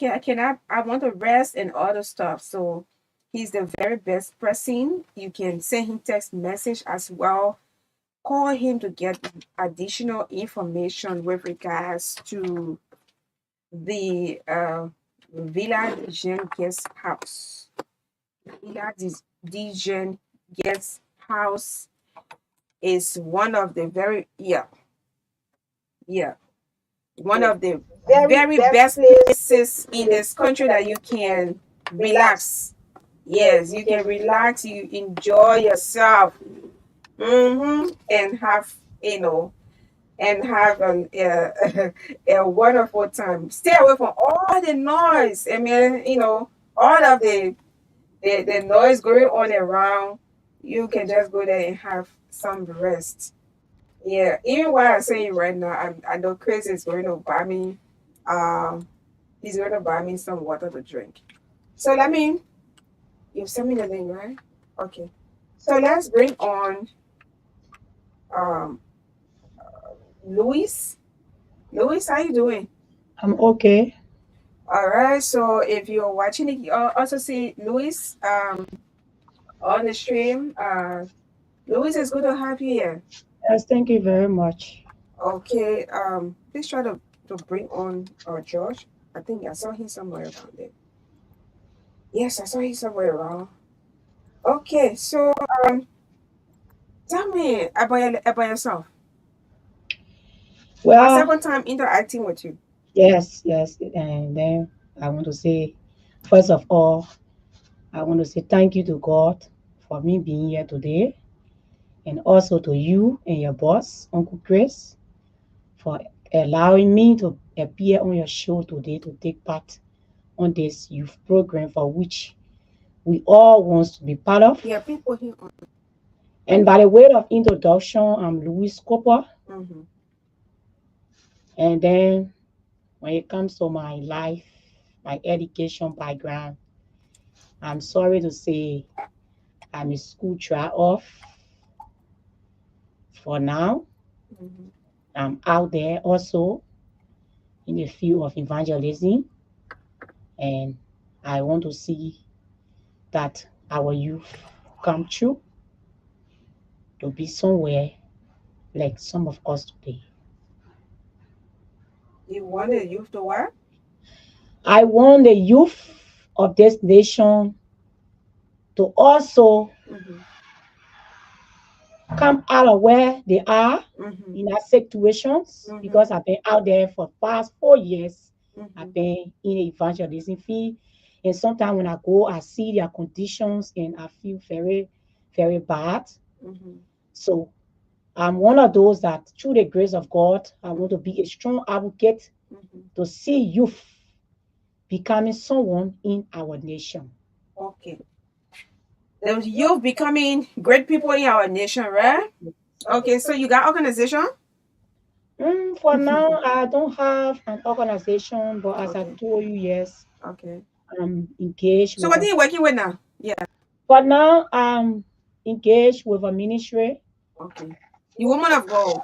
I want to rest and other stuff." So he's the very best person. You can send him text message as well. Call him to get additional information with regards to the Villa Dijon Guest House. Villa Dijon Guest House is one of the one of the very best places in this country that you can relax. Yes, you can relax, you enjoy yourself, and have a wonderful time. Stay away from all the noise. I mean, all of the noise going on around. You can just go there and have some rest. Yeah, even while I'm saying right now, I know Chris is going to buy me, he's going to buy me some water to drink. So you sent me the link, right? Okay. So let's bring on um Luis. Luis, how you doing? I'm okay. All right. So if you're watching it, you also see Luis on the stream. Luis, it's good to have you here. Yes, thank you very much. Okay. Please try to bring on George. I think I saw him somewhere around there. Yes, I saw him somewhere around. Okay. So tell me about yourself. My Well, second time interacting with you. yes, and then I want to say, first of all, I want to say thank you to God for me being here today, and also to you and your boss, Uncle Chris, for allowing me to appear on your show today to take part on this youth program for which we all want to be part of. Yeah, people here on. And by the way of introduction, I'm Luis Cooper. Mm-hmm. And then when it comes to my life, my education background, I'm sorry to say I'm a school drop-off for now. Mm-hmm. I'm out there also in the field of evangelism, and I want to see that our youth come true to be somewhere like some of us today. You want the youth to what? I want the youth of this nation to also come out of where they are in our situations, because I've been out there for the past 4 years. I've been in the evangelism field, and sometimes when I go, I see their conditions and I feel very, very bad. So I'm one of those that, through the grace of God, I want to be a strong advocate to see youth becoming someone in our nation. Okay. The youth becoming great people in our nation, right? Okay, so you got organization? For now, I don't have an organization, but as I told you, yes, Okay. I'm engaged. So what are you working with now? Yeah. For now, I'm engaged with a ministry. Okay. You woman of God.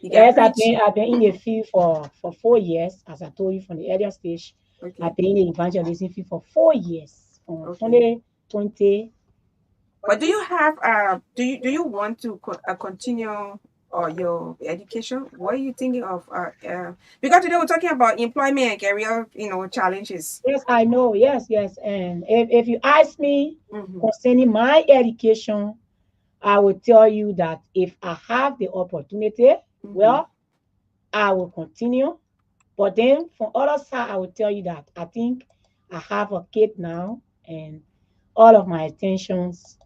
Yes, I've been in the field for 4 years, as I told you from the earlier stage. Okay. I've been in the evangelism field for 4 years, from 2020. But do you have do you want to continue your education? What are you thinking of? Because today we're talking about employment and career, challenges. Yes, I know. Yes. And if you ask me concerning my education, I will tell you that if I have the opportunity, well, I will continue. But then from other side, I will tell you that I think I have a kid now, and all of my attentions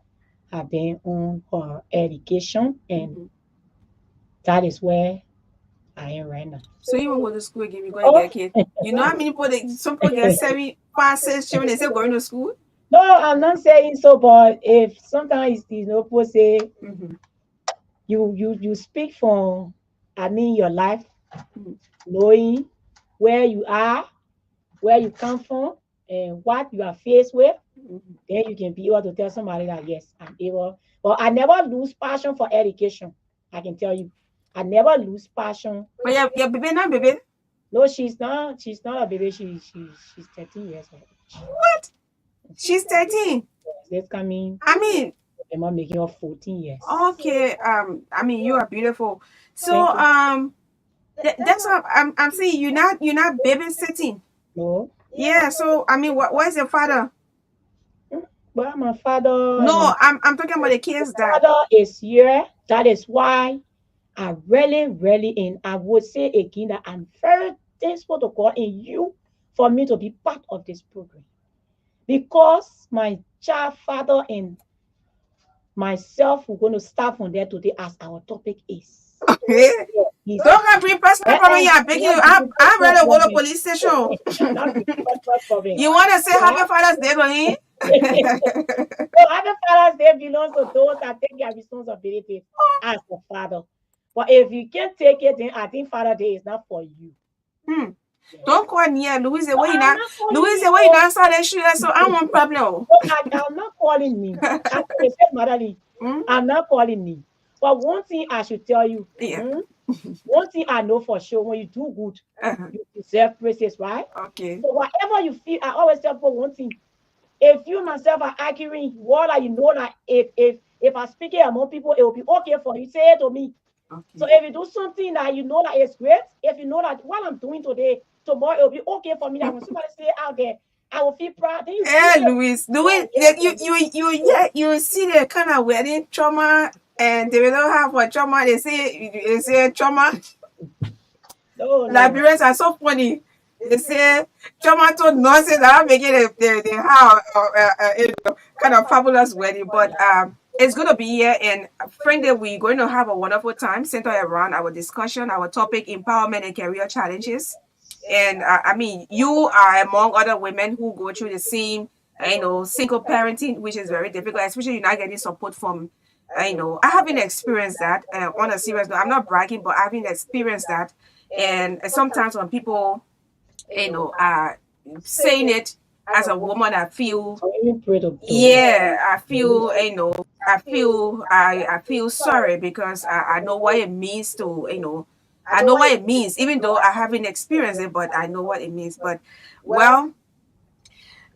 have been on her education, and that is where I am right now. So you won't go to school again, you're going to get a kid. You know how many people, some people get 7, 5, 6 children, they say going to school? No, I'm not saying so, but if sometimes people say you speak from, your life, knowing where you are, where you come from, and what you are faced with. Then you can be able to tell somebody that yes, I'm able. But I never lose passion for education. I can tell you, I never lose passion. But your baby now, baby. No, she's not. She's not a baby. She's 13 years old. What? She's 13. That's coming. I mean, am I making her 14 years? Okay. I mean, you are beautiful. So Thank you. that's what I'm saying. You're not babysitting. No. Yeah. So I mean, where's your father? Well, my father. No, I'm talking about the kids. My father is here. That is why I really, and I would say again that I'm very thankful to God in you for me to be part of this program, because my child father and myself, we're going to start from there today as our topic is. Okay. Don't have bring personal problem here. I'm begging you. I'm ready to go to police station. You want to say Happy Father's Day to him? So Happy Father's Day belongs to those that take their responsibility as a father. But if you can't take it, then I think Father's Day is not for you. Don't call near Louise. Why you not? Louise, why you not start that shit? So I want problem. I'm not calling me. I'm not calling me. But one thing I should tell you, one thing I know for sure, when you do good, you deserve praises, right? Okay. So whatever you feel, I always tell people one thing. If you myself are arguing, what you know that if I speak it among people, it will be okay for you. Say it to me. Okay. So if you do something that you know that is great, if you know that what I'm doing today, tomorrow it will be okay for me. That when somebody say out there, I will feel proud. Hey, Louise, you see the kind of wedding trauma, and they don't have a trauma. They say trauma. No. Liberians are so funny. They say trauma to nonsense that are making they have kind of fabulous wedding. But it's going to be here, and friendly, we're going to have a wonderful time centered around our discussion, our topic, empowerment and career challenges. And I mean, you are among other women who go through the same, single parenting, which is very difficult, especially you're not getting support from, I haven't experienced that on a serious note. I'm not bragging, but I haven't experienced that. And sometimes when people, are saying it as a woman, I feel, I feel sorry, because I know what it means to, I know what it means, even though I haven't experienced it, but I know what it means. But, well,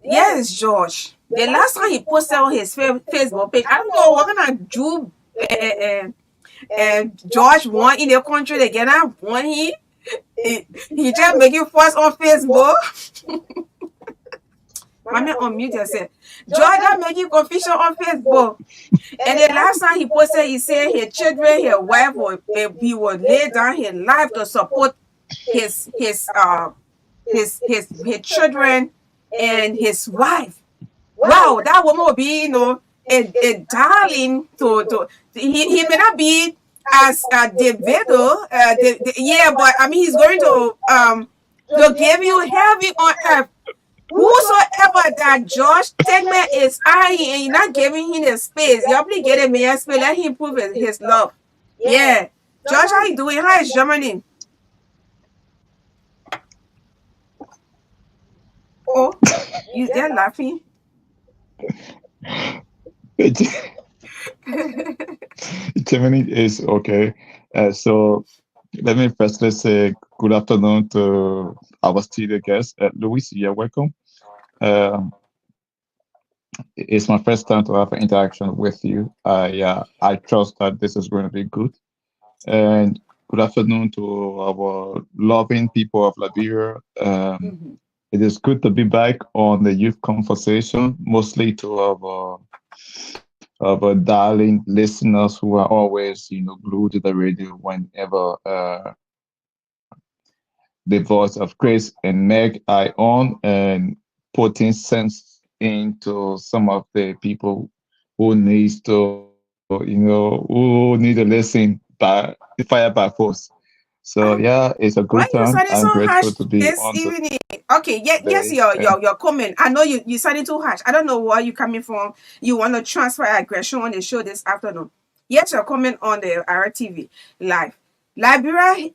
yes, George. The last time he posted on his Facebook page, I don't know what kind of Jew George want in the country again. I want he just making fuss on Facebook. I mean, unmute yourself. George is making confusion on Facebook. And the last time he posted, he said his children, his wife, he would lay down his life to support his children and his wife. Wow, that woman will be, a darling to he may not be as Davido, but I mean, he's going to give you heavy on earth. Whosoever that George Tegman is eyeing, and you're not giving him the space, you probably get a man space, let him prove his love. Yeah. George, how you doing? How is Germany? Oh, you there laughing? Germany is okay. So let me firstly say good afternoon to our studio guest, Louise. You're welcome. It's my first time to have an interaction with you. I trust that this is going to be good. And good afternoon to our loving people of Liberia. It is good to be back on the youth conversation, mostly to our darling listeners who are always, glued to the radio whenever the voice of Grace and Meg are on, and putting sense into some of the people who needs to, who need to listen by fire by force. So yeah, it's a good time. I'm grateful to be this on evening. Okay, yes, your comment. I know you sounding too harsh. I don't know where you coming from. You want to transfer aggression on the show this afternoon. Yes, your comment on the RTV live. Liberia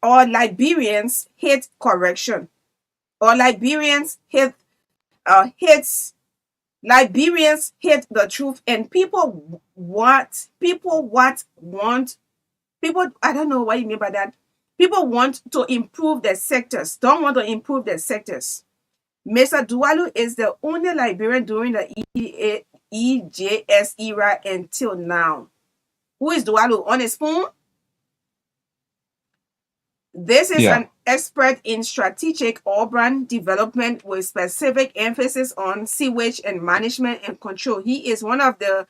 or Liberians hate correction, or Liberians hate Liberians hate the truth, and people I don't know what you mean by that. People want to improve their sectors, don't want to improve their sectors. Mr. Dualu is the only Liberian during the EJS era until now. Who is Dualu? On his phone? This is Yeah. an expert in strategic urban development with specific emphasis on sewage and management and control. He is one of the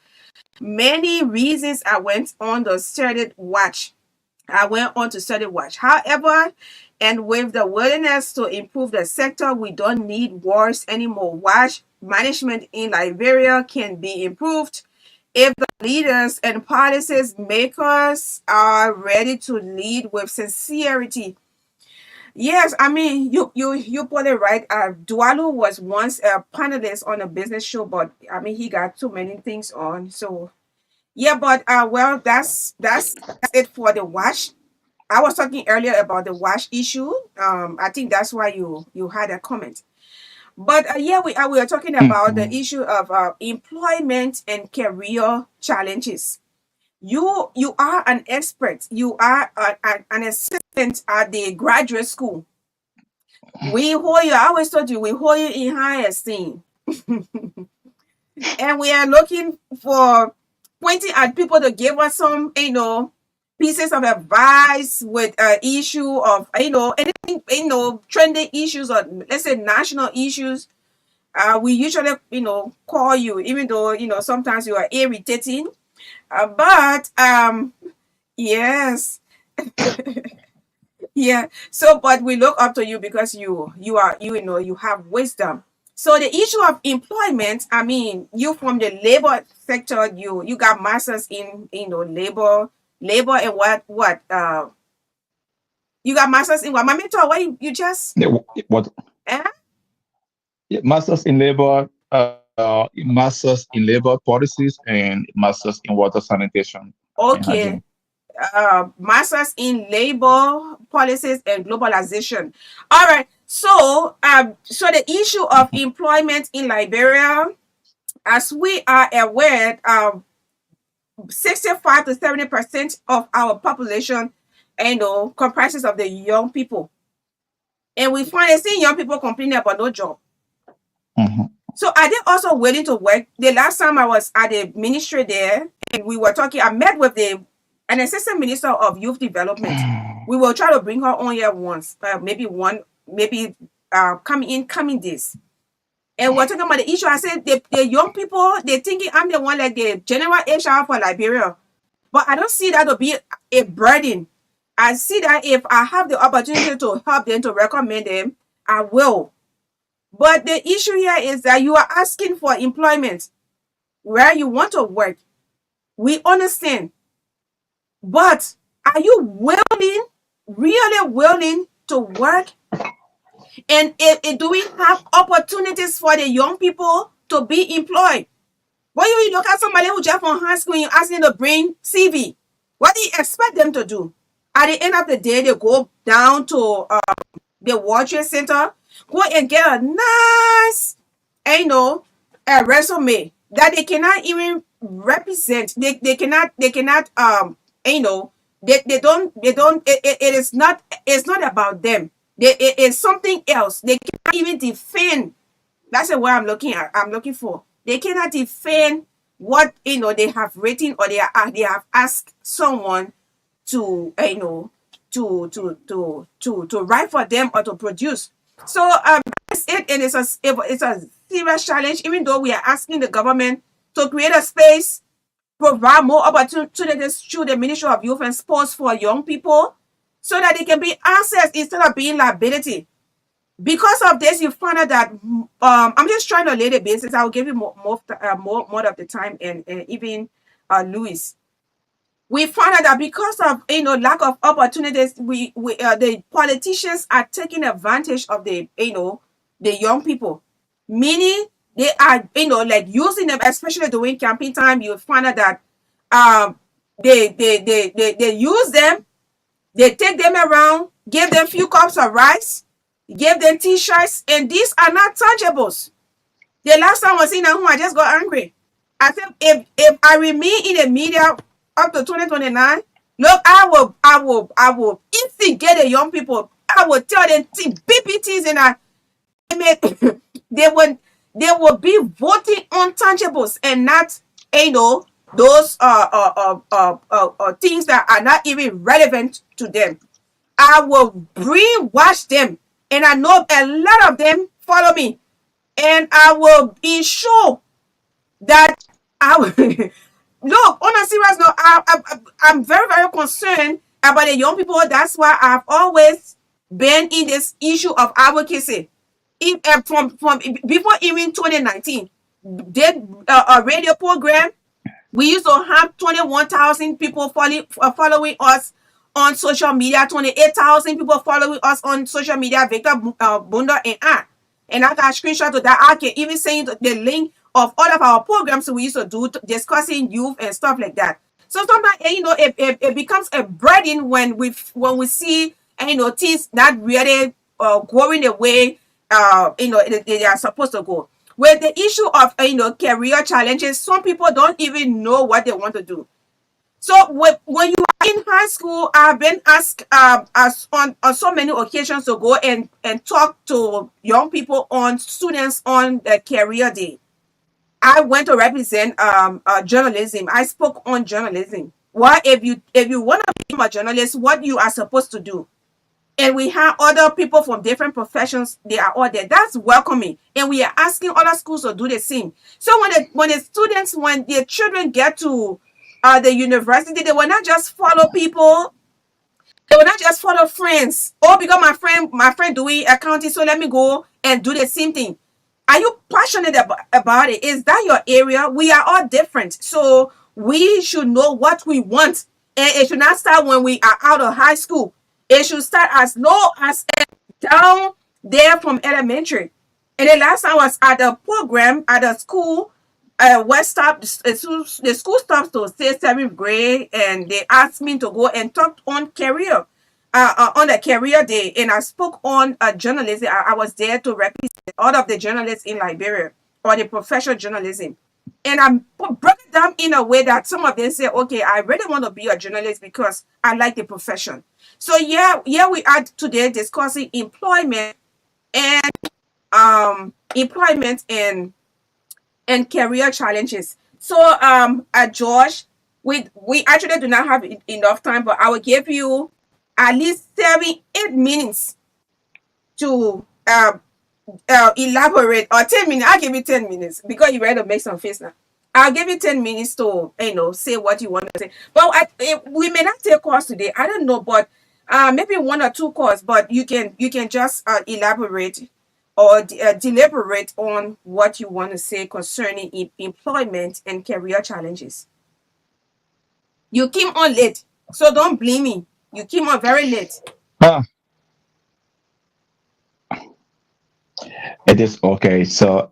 many reasons I went on to study watch. However, and with the willingness to improve the sector, we don't need wars anymore. Watch management in Liberia can be improved if the leaders and policies makers are ready to lead with sincerity. Yes, I mean you put it right. Dualu was once a panelist on a business show, but I mean he got too many things on. So yeah, but well, that's it for the wash. I was talking earlier about the wash issue. I think that's why you had a comment. But yeah, we are talking about the issue of employment and career challenges. You are an expert. You are an assistant at the graduate school. We hold you. I always told you we hold you in high esteem, and we are looking for pointing at people to give us some, pieces of advice with issue of, anything, trending issues or let's say national issues. We usually, call you, even though, sometimes you are irritating. But yes. Yeah. So, but we look up to you because you have wisdom. So the issue of employment, I mean, you from the labor sector, you got masters in labor and what you got masters in what? My mentor, what you just Yeah, what? eh? Yeah, masters in labor, masters in labor policies, and masters in water sanitation and Okay. hygiene. Masters in labor policies and globalization. All right. So the issue of employment in Liberia, as we are aware, 65 to 70% of our population, comprises of the young people. And we find seeing young people complaining about no job. So are they also willing to work? The last time I was at the ministry there and we were talking, I met with an assistant minister of youth development. We will try to bring her on here once, coming days. And we're talking about the issue. I said the young people, they're thinking I'm the one like the general HR for Liberia. But I don't see that to be a burden. I see that if I have the opportunity to help them, to recommend them, I will. But the issue here is that you are asking for employment where you want to work. We understand. But are you really willing to work? And do we have opportunities for the young people to be employed? When you look at somebody who just from high school and you ask them to bring CV, what do you expect them to do? At the end of the day, they go down to the World Trade Center, go and get a nice, a resume that they cannot even represent. They cannot, they don't, it's not about them. It is something else. They cannot even defend. That's the word I'm looking for. They cannot defend what they have written, or they have asked someone to to write for them or to produce. So that's it, and it's a serious challenge. Even though we are asking the government to create a space, provide more opportunities through the Ministry of Youth and Sports for young people, so that they can be assets instead of being liability. Because of this, you find out that I'm just trying to lay the basis. I will give you more of the time, and even Louis. We find out that because of lack of opportunities, the politicians are taking advantage of the young people, meaning they are like using them, especially during campaign time. You find out that they use them, they take them around, give them few cups of rice, give them t-shirts, and these are not tangibles. The last time I was in whom I just got angry. I said, if I remain in the media up to 2029, look, I will instigate the young people. I will tell them BPTs and they will be voting untouchables and not, those things that are not even relevant to them. I will brainwash them, and I know a lot of them follow me, and I will ensure that I will look on a serious note. I'm very, very concerned about the young people. That's why I've always been in this issue of advocacy. From before even 2019, did a radio program. We used to have 21,000 people following us on social media, 28,000 people following us on social media, Victor Bunda and I. And I got a screenshot of that. I can even send you the link of all of our programs we used to do discussing youth and stuff like that. So sometimes, it becomes a burden when we see, things not really going the way they are supposed to go. With the issue of career challenges, some people don't even know what they want to do. So when you are in high school, I've been asked on so many occasions to go and talk to young people, students on the career day. I went to represent journalism. I spoke on journalism. What if you want to become a journalist, what you are supposed to do? And we have other people from different professions. They are all there. That's welcoming. And we are asking other schools to do the same. So when the children get to the university, they will not just follow people. They will not just follow friends. Oh, because my friend doing accounting, so let me go and do the same thing. Are you passionate about it? Is that your area? We are all different. So we should know what we want. And it should not start when we are out of high school. It should start as low as down there from elementary. And the last time I was at a program at a school, the school stops to say 7th grade, and they asked me to go and talk on career, on a career day. And I spoke on journalism. I was there to represent all of the journalists in Liberia, or the professional journalism. And I broke it down in a way that some of them say, okay, I really want to be a journalist because I like the profession. So yeah, we are today discussing employment and career challenges. So George, we actually do not have enough time, but I will give you at least 7-8 minutes to elaborate, or 10 minutes. I'll give you 10 minutes because you ready to make some face now. I'll give you 10 minutes to say what you want to say. But we may not take calls today. I don't know, but maybe 1 or 2 calls. But you can just elaborate or deliberate on what you want to say concerning employment and career challenges. You came on late, so don't blame me. You came on very late. It is okay. So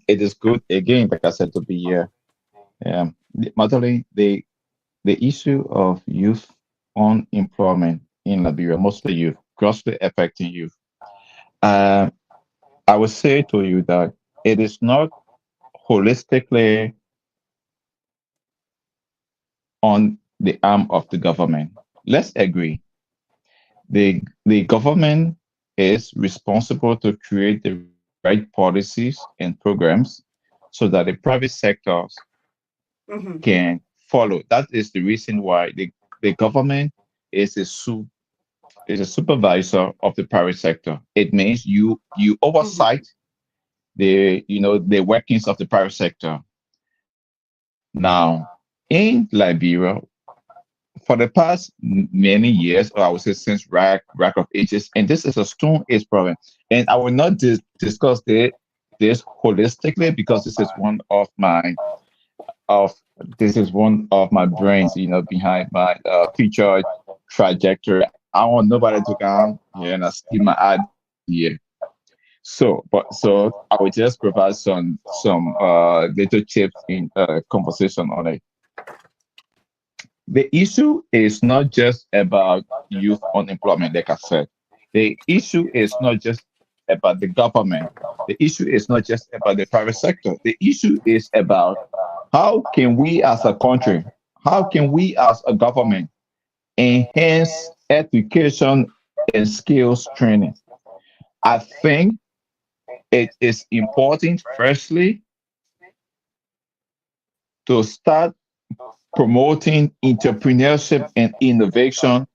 it is good again, like I said, to be here. Madeline, the issue of youth unemployment in Liberia, mostly youth, grossly affecting youth. I would say to you that it is not holistically on the arm of the government. Let's agree. The government is responsible to create the right policies and programs so that the private sectors can follow. That is the reason why the government is a supervisor of the private sector. It means you oversight the workings of the private sector. Now, in Liberia, for the past many years, or I would say since rack of ages, and this is a stone age problem. And I will not discuss this holistically because this is one of my brains, behind my future trajectory. I want nobody to come here and steal my idea. So I will just provide some little tips in conversation on it. The issue is not just about youth unemployment, like I said. The issue is not just about the government. The issue is not just about the private sector. The issue is about how can we as a country, how can we as a government enhance education and skills training. I think it is important, firstly, to start promoting entrepreneurship and innovation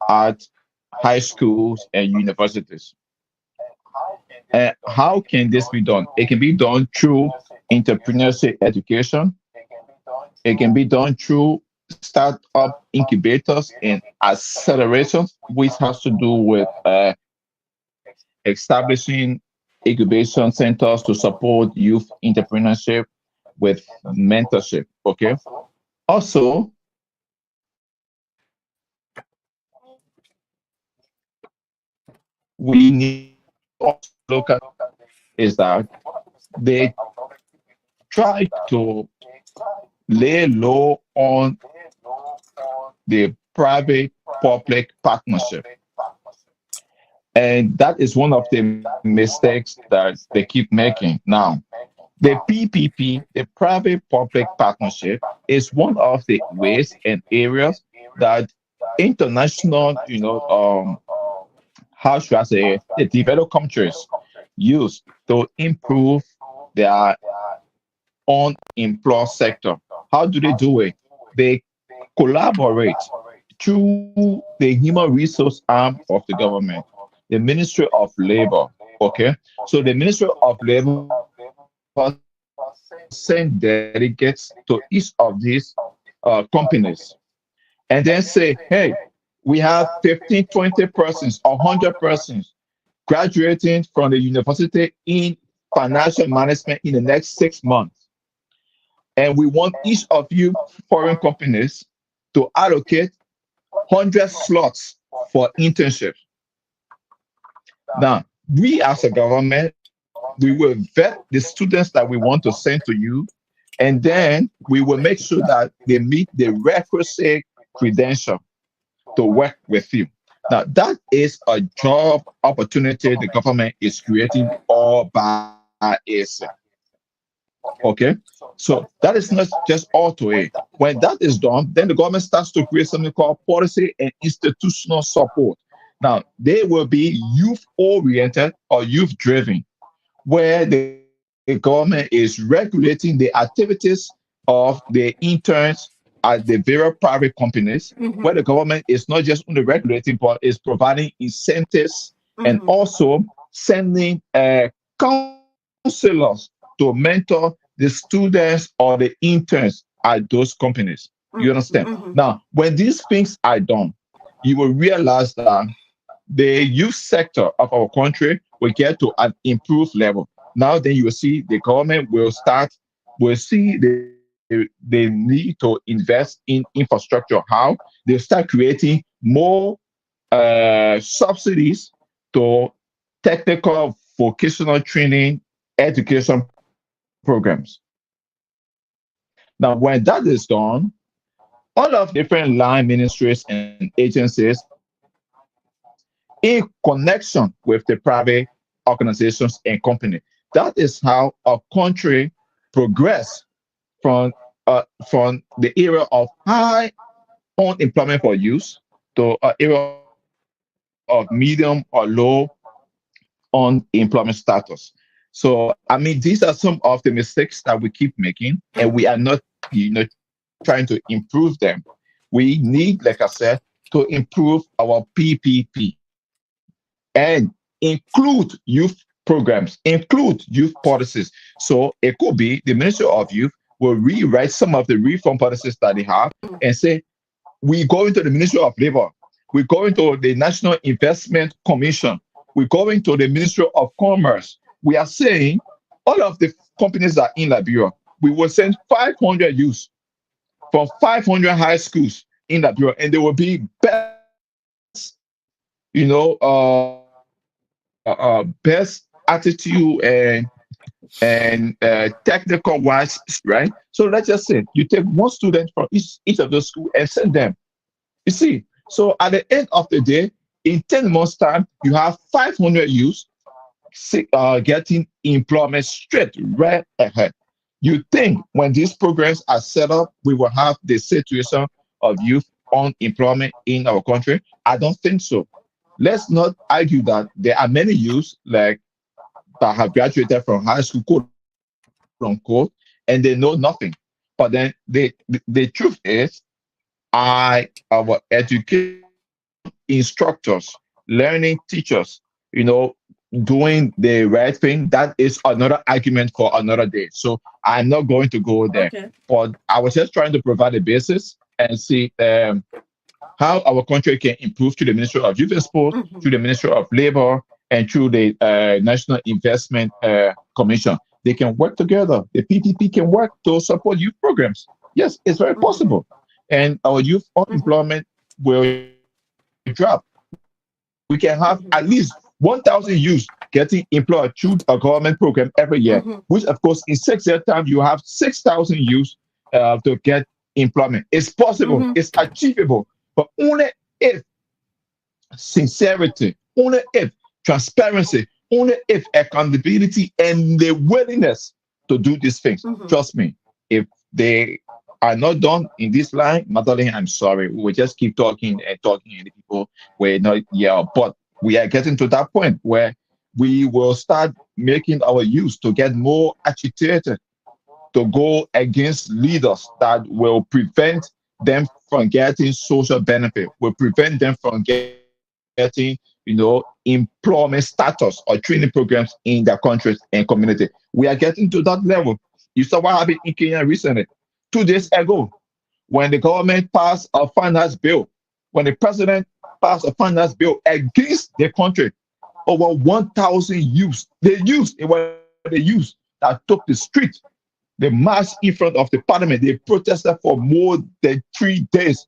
at high schools and universities. And how can this be done? It can be done through entrepreneurship education. It can be done through startup incubators and accelerators, which has to do with establishing incubation centers to support youth entrepreneurship with mentorship. Okay. Also, we need to look at is that they try to lay low on the private public partnership. And that is one of the mistakes that they keep making now. The PPP, the private public partnership, is one of the ways and areas that international, how should I say, the developed countries use to improve their unemployed sector. How do they do it? They collaborate through the human resource arm of the government, the Ministry of Labor. Okay, so the Ministry of Labor send delegates to each of these companies and then say, hey, we have 15, 20 persons or 100 persons graduating from the university in financial management in the next 6 months. And we want each of you foreign companies to allocate 100 slots for internships. Now, we as a government, we will vet the students that we want to send to you, and then we will make sure that they meet the requisite credential to work with you. Now, that is a job opportunity the government is creating all by itself. Okay, so that is not just all to it. When that is done, then the government starts to create something called policy and institutional support. Now, they will be youth-oriented or youth-driven, where the government is regulating the activities of the interns at the various private companies, where the government is not just only regulating, but is providing incentives and also sending counselors to mentor the students or the interns at those companies. You understand? Now, when these things are done, you will realize that the youth sector of our country will get to an improved level. Now, then you will see the government will see the need to invest in infrastructure. How? They start creating more subsidies to technical vocational training education programs. Now, when that is done, all of different line ministries and agencies in connection with the private organizations and company. That is how a country progress from the era of high unemployment for youth to an era of medium or low unemployment status. So, I mean, these are some of the mistakes that we keep making, and we are not, trying to improve them. We need, like I said, to improve our PPP and include youth programs, include youth policies. So it could be the Ministry of Youth will rewrite some of the reform policies that they have and say, we go into the Ministry of Labor, we go into the National Investment Commission, we go into the Ministry of Commerce. We are saying all of the companies that are in Liberia, we will send 500 youth from 500 high schools in Liberia, and they will be best, best attitude and technical wise, right? So let's just say you take one student from each of those schools and send them. You see, so at the end of the day, in 10 months' time, you have 500 youth getting employment straight right ahead. You think when these programs are set up, we will have the situation of youth unemployment in our country? I don't think so. Let's not argue that there are many youths like that have graduated from high school, quote unquote, and they know nothing. But then the truth is, our education instructors, learning teachers, you know, doing the right thing, that is another argument for another day. So I'm not going to go there. Okay. But I was just trying to provide a basis and see how our country can improve through the Ministry of Youth and Sport, through the Ministry of Labor, and through the National Investment Commission. They can work together. The PPP can work to support youth programs. Yes, it's very possible. And our youth unemployment will drop. We can have at least 1,000 youths getting employed through a government program every year, which, of course, in 6 years' time, you have 6,000 youths to get employment. It's possible. It's achievable. But only if sincerity, only if transparency, only if accountability and the willingness to do these things. Trust me, if they are not done in this line, Madeline, I'm sorry. We will just keep talking and talking, and the people will not yell. But we are getting to that point where we will start making our youth to get more agitated, to go against leaders that will prevent them from getting social benefit, will prevent them from getting, you know, employment status or training programs in their countries and community. We are getting to that level. You saw what happened in Kenya recently. 2 days ago, when the government passed a finance bill, when the president passed a finance bill against the country, over 1,000 youths, it was the youth that took the street, the march in front of the parliament. They protested for more than 3 days.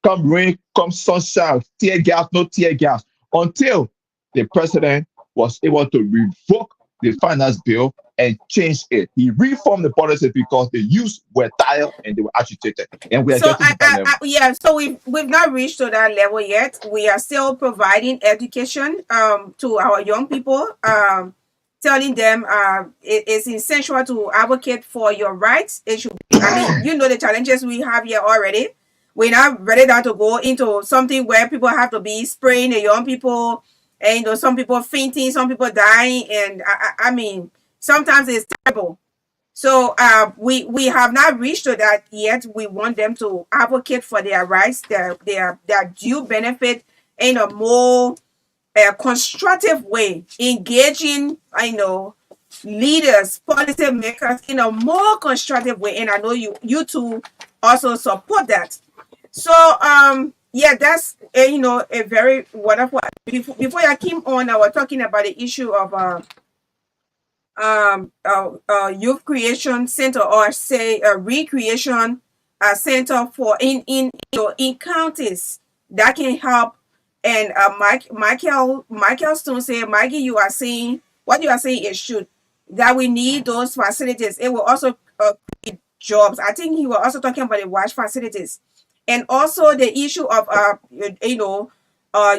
Come rain, come sunshine, tear gas, no tear gas, until the president was able to revoke the finance bill and change it. He reformed the policy because the youth were tired and they were agitated. And we are So getting to that level. yeah, so we've not reached to that level yet. We are still providing education to our young people, telling them it's essential to advocate for your rights. It should be, I mean, you know the challenges we have here already. We're not ready now to go into something where people have to be spraying the young people, and you know, some people fainting, some people dying, and I mean, sometimes it's terrible. So we have not reached to that yet. We want them to advocate for their rights, their due benefit in a more constructive way, engaging, I know, leaders, policy makers in a more constructive way. And I know you two also support that. So yeah, that's you know, a very wonderful. Before I came on, I was talking about the issue of youth creation center, or say a recreation center for in counties that can help. And Michael Stone said, Maggie, you are saying what you are saying is true, that we need those facilities. It will also create jobs. I think he was also talking about the wash facilities, and also the issue of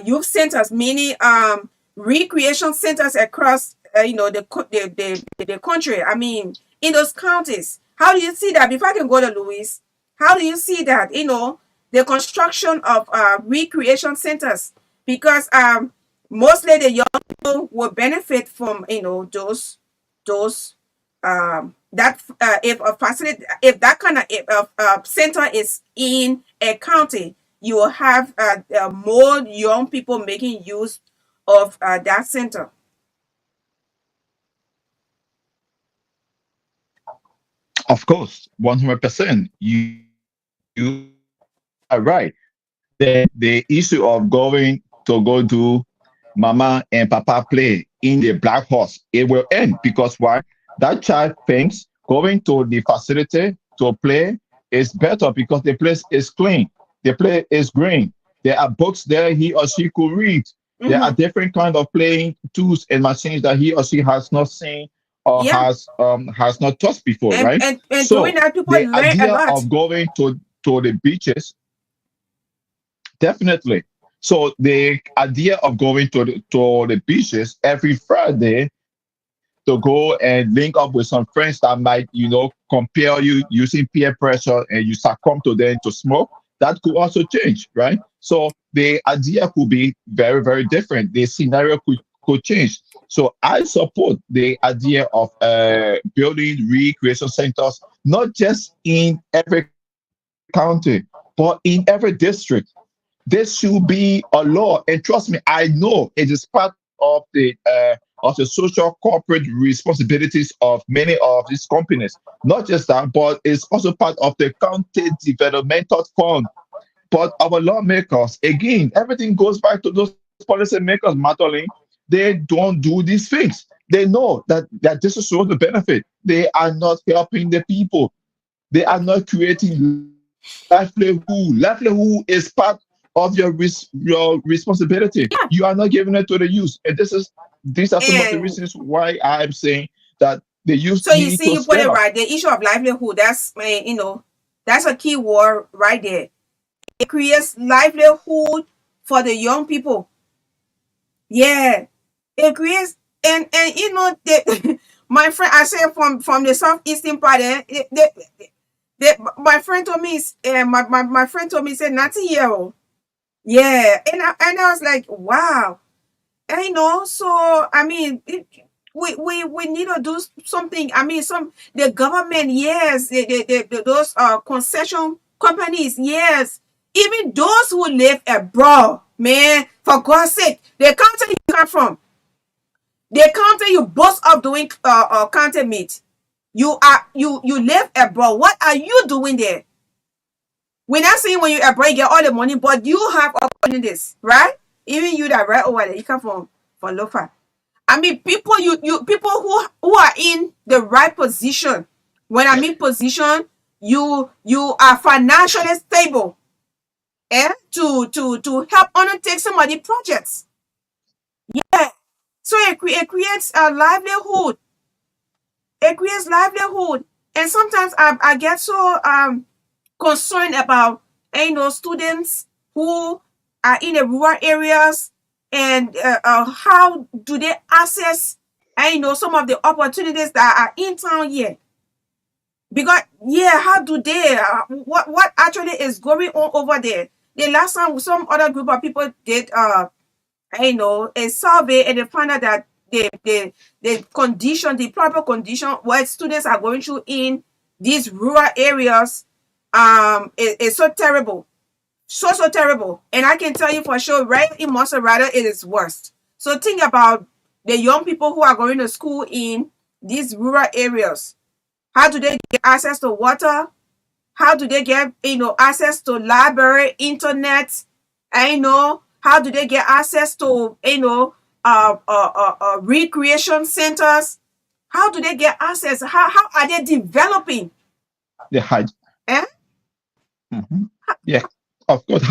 youth centers, meaning recreation centers across the country. I mean, in those counties. How do you see that? Before I can go to Louis, how do you see that? You know, the construction of recreation centers, because mostly the young people will benefit from those that if a facility, if that kind of center is in a county, you will have more young people making use of that center. Of course, 100%. You are right. The issue of going to go do mama and papa play in the black horse, it will end, because why? That child thinks going to the facility to play is better because the place is clean, the place is green, there are books there he or she could read. There are different kind of playing tools and machines that he or she has not seen or has not touched before, right? And So doing that, people the learn a idea lot. of going to the beaches, definitely. So the idea of going to the beaches every Friday to go and link up with some friends that might, compare you using peer pressure and you succumb to them to smoke, that could also change, right? So the idea could be very, very different. The scenario could change. So I support the idea of building recreation centers, not just in every county, but in every district. This should be a law, and trust me, I know it is part of the social corporate responsibilities of many of these companies. Not just that, but it's also part of the county developmental fund. But our lawmakers, again, everything goes back to those policymakers, Matterling. They don't do these things. They know that this is supposed to benefit. They are not helping the people. They are not creating livelihood. Livelihood is part of your responsibility. Yeah. You are not giving it to the youth, and these are some of the And reasons why I'm saying that the youth so you need see, to you put step it up. right. The issue of livelihood, that's a key word right there. It creates livelihood for the young people. Yeah. It creates and my friend, I say from the southeastern part, my friend told me, my friend told me, he said, 90 year old. Yeah. And I was like, wow. And so I mean, we need to do something. I mean, the government, yes, those concession companies, yes, even those who live abroad, man, for God's sake, the country you come from, the country you boast of doing content meet, you live abroad. What are you doing there? We're not saying when you abroad you get all the money, but you have opportunities, right? Even you that right over there, you come from Lofa. I mean, people people who are in the right position. When I mean position, you are financially stable, to help undertake some of the projects. Yeah. So it creates a livelihood. It creates livelihood. And sometimes I get so concerned about students who are in the rural areas, and how do they access some of the opportunities that are in town here. Because yeah, how do they what actually is going on over there? The last time some other group of people did a survey, and they found out that the condition, the proper condition what students are going through in these rural areas is so terrible. So terrible. And I can tell you for sure, right in Maserati, it is worst. So think about the young people who are going to school in these rural areas. How do they get access to water? How do they get access to library, internet? How do they get access to recreation centers? How do they get access? How are they developing? The hygiene. Eh? Yeah, of course,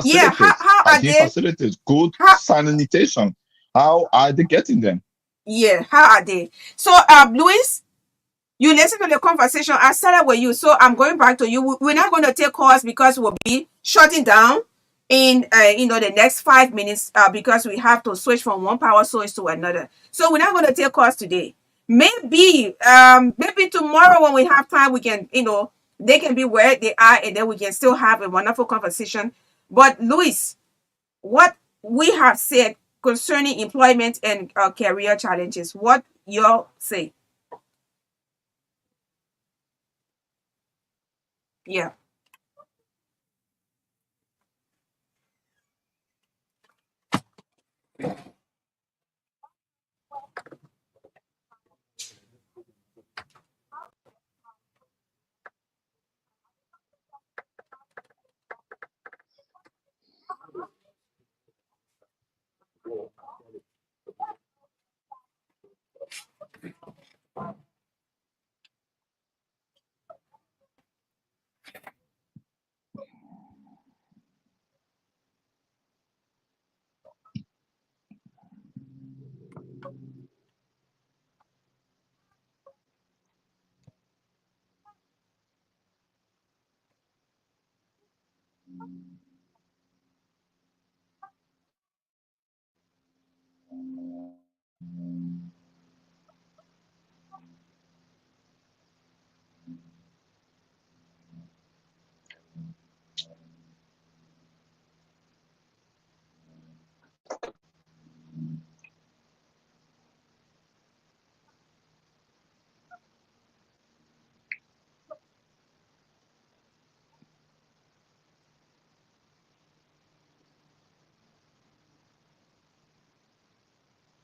Yeah, how are hygiene they? facilities, good How sanitation. How are they getting them? Yeah, how are they? So, Louis, you listen to the conversation. I started with you, so I'm going back to you. We're not going to take calls because we'll be shutting down in the next 5 minutes because we have to switch from one power source to another. So we're not going to take calls today. Maybe tomorrow when we have time, we can they can be where they are, and then we can still have a wonderful conversation. But Louis, what we have said concerning employment and career challenges, what you say? Yeah.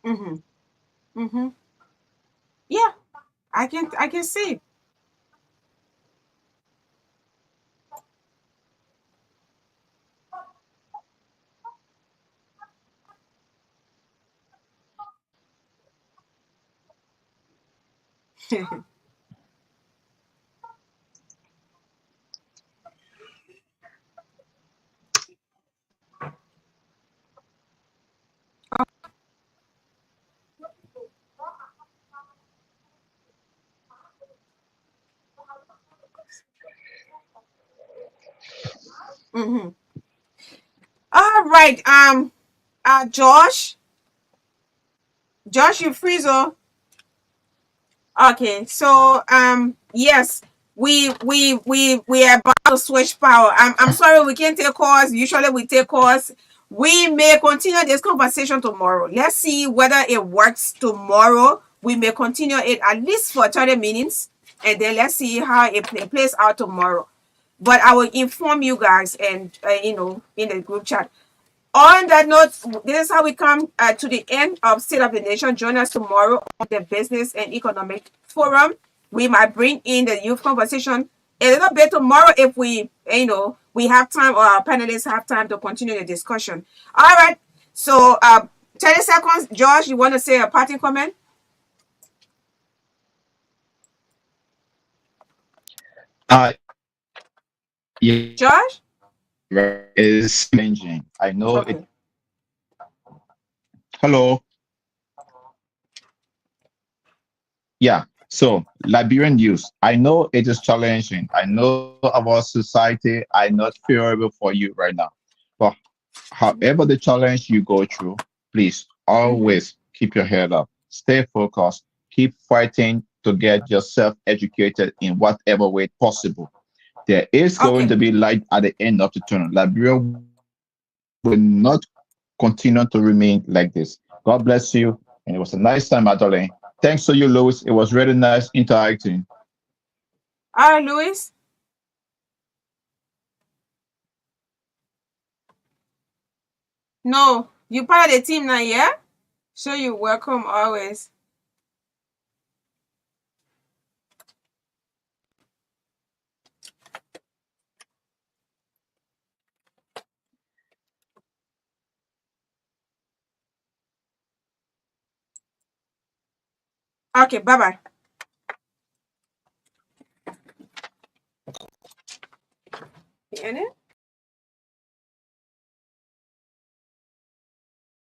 Mm-hmm. Mm-hmm. Yeah, I can see. Mm-hmm. All right. Josh, you freezer. Okay, so yes, we are about to switch power. I'm sorry we can't take calls. Usually we take calls. We may continue this conversation tomorrow. Let's see whether it works tomorrow. We may continue it at least for 30 minutes, and then let's see how it plays out tomorrow. But I will inform you guys, and in the group chat. On that note, this is how we come to the end of State of the Nation. Join us tomorrow on the Business and Economic Forum. We might bring in the youth conversation a little bit tomorrow if we have time, or our panelists have time to continue the discussion. All right. So 30 seconds. Josh, you want to say a parting comment? Yeah, Josh? is changing. I know it. Okay. Hello. Yeah. So Liberian youth, I know it is challenging. I know our society are not favorable for you right now. But however the challenge you go through, please always keep your head up. Stay focused. Keep fighting to get yourself educated in whatever way possible. There is going to be light at the end of the tunnel. Liberia will not continue to remain like this. God bless you. And it was a nice time, Adeline. Thanks to you, Louis. It was really nice interacting. All right, Louis. No, you part of the team now, yeah? So you're welcome always. Okay, bye-bye. You in it?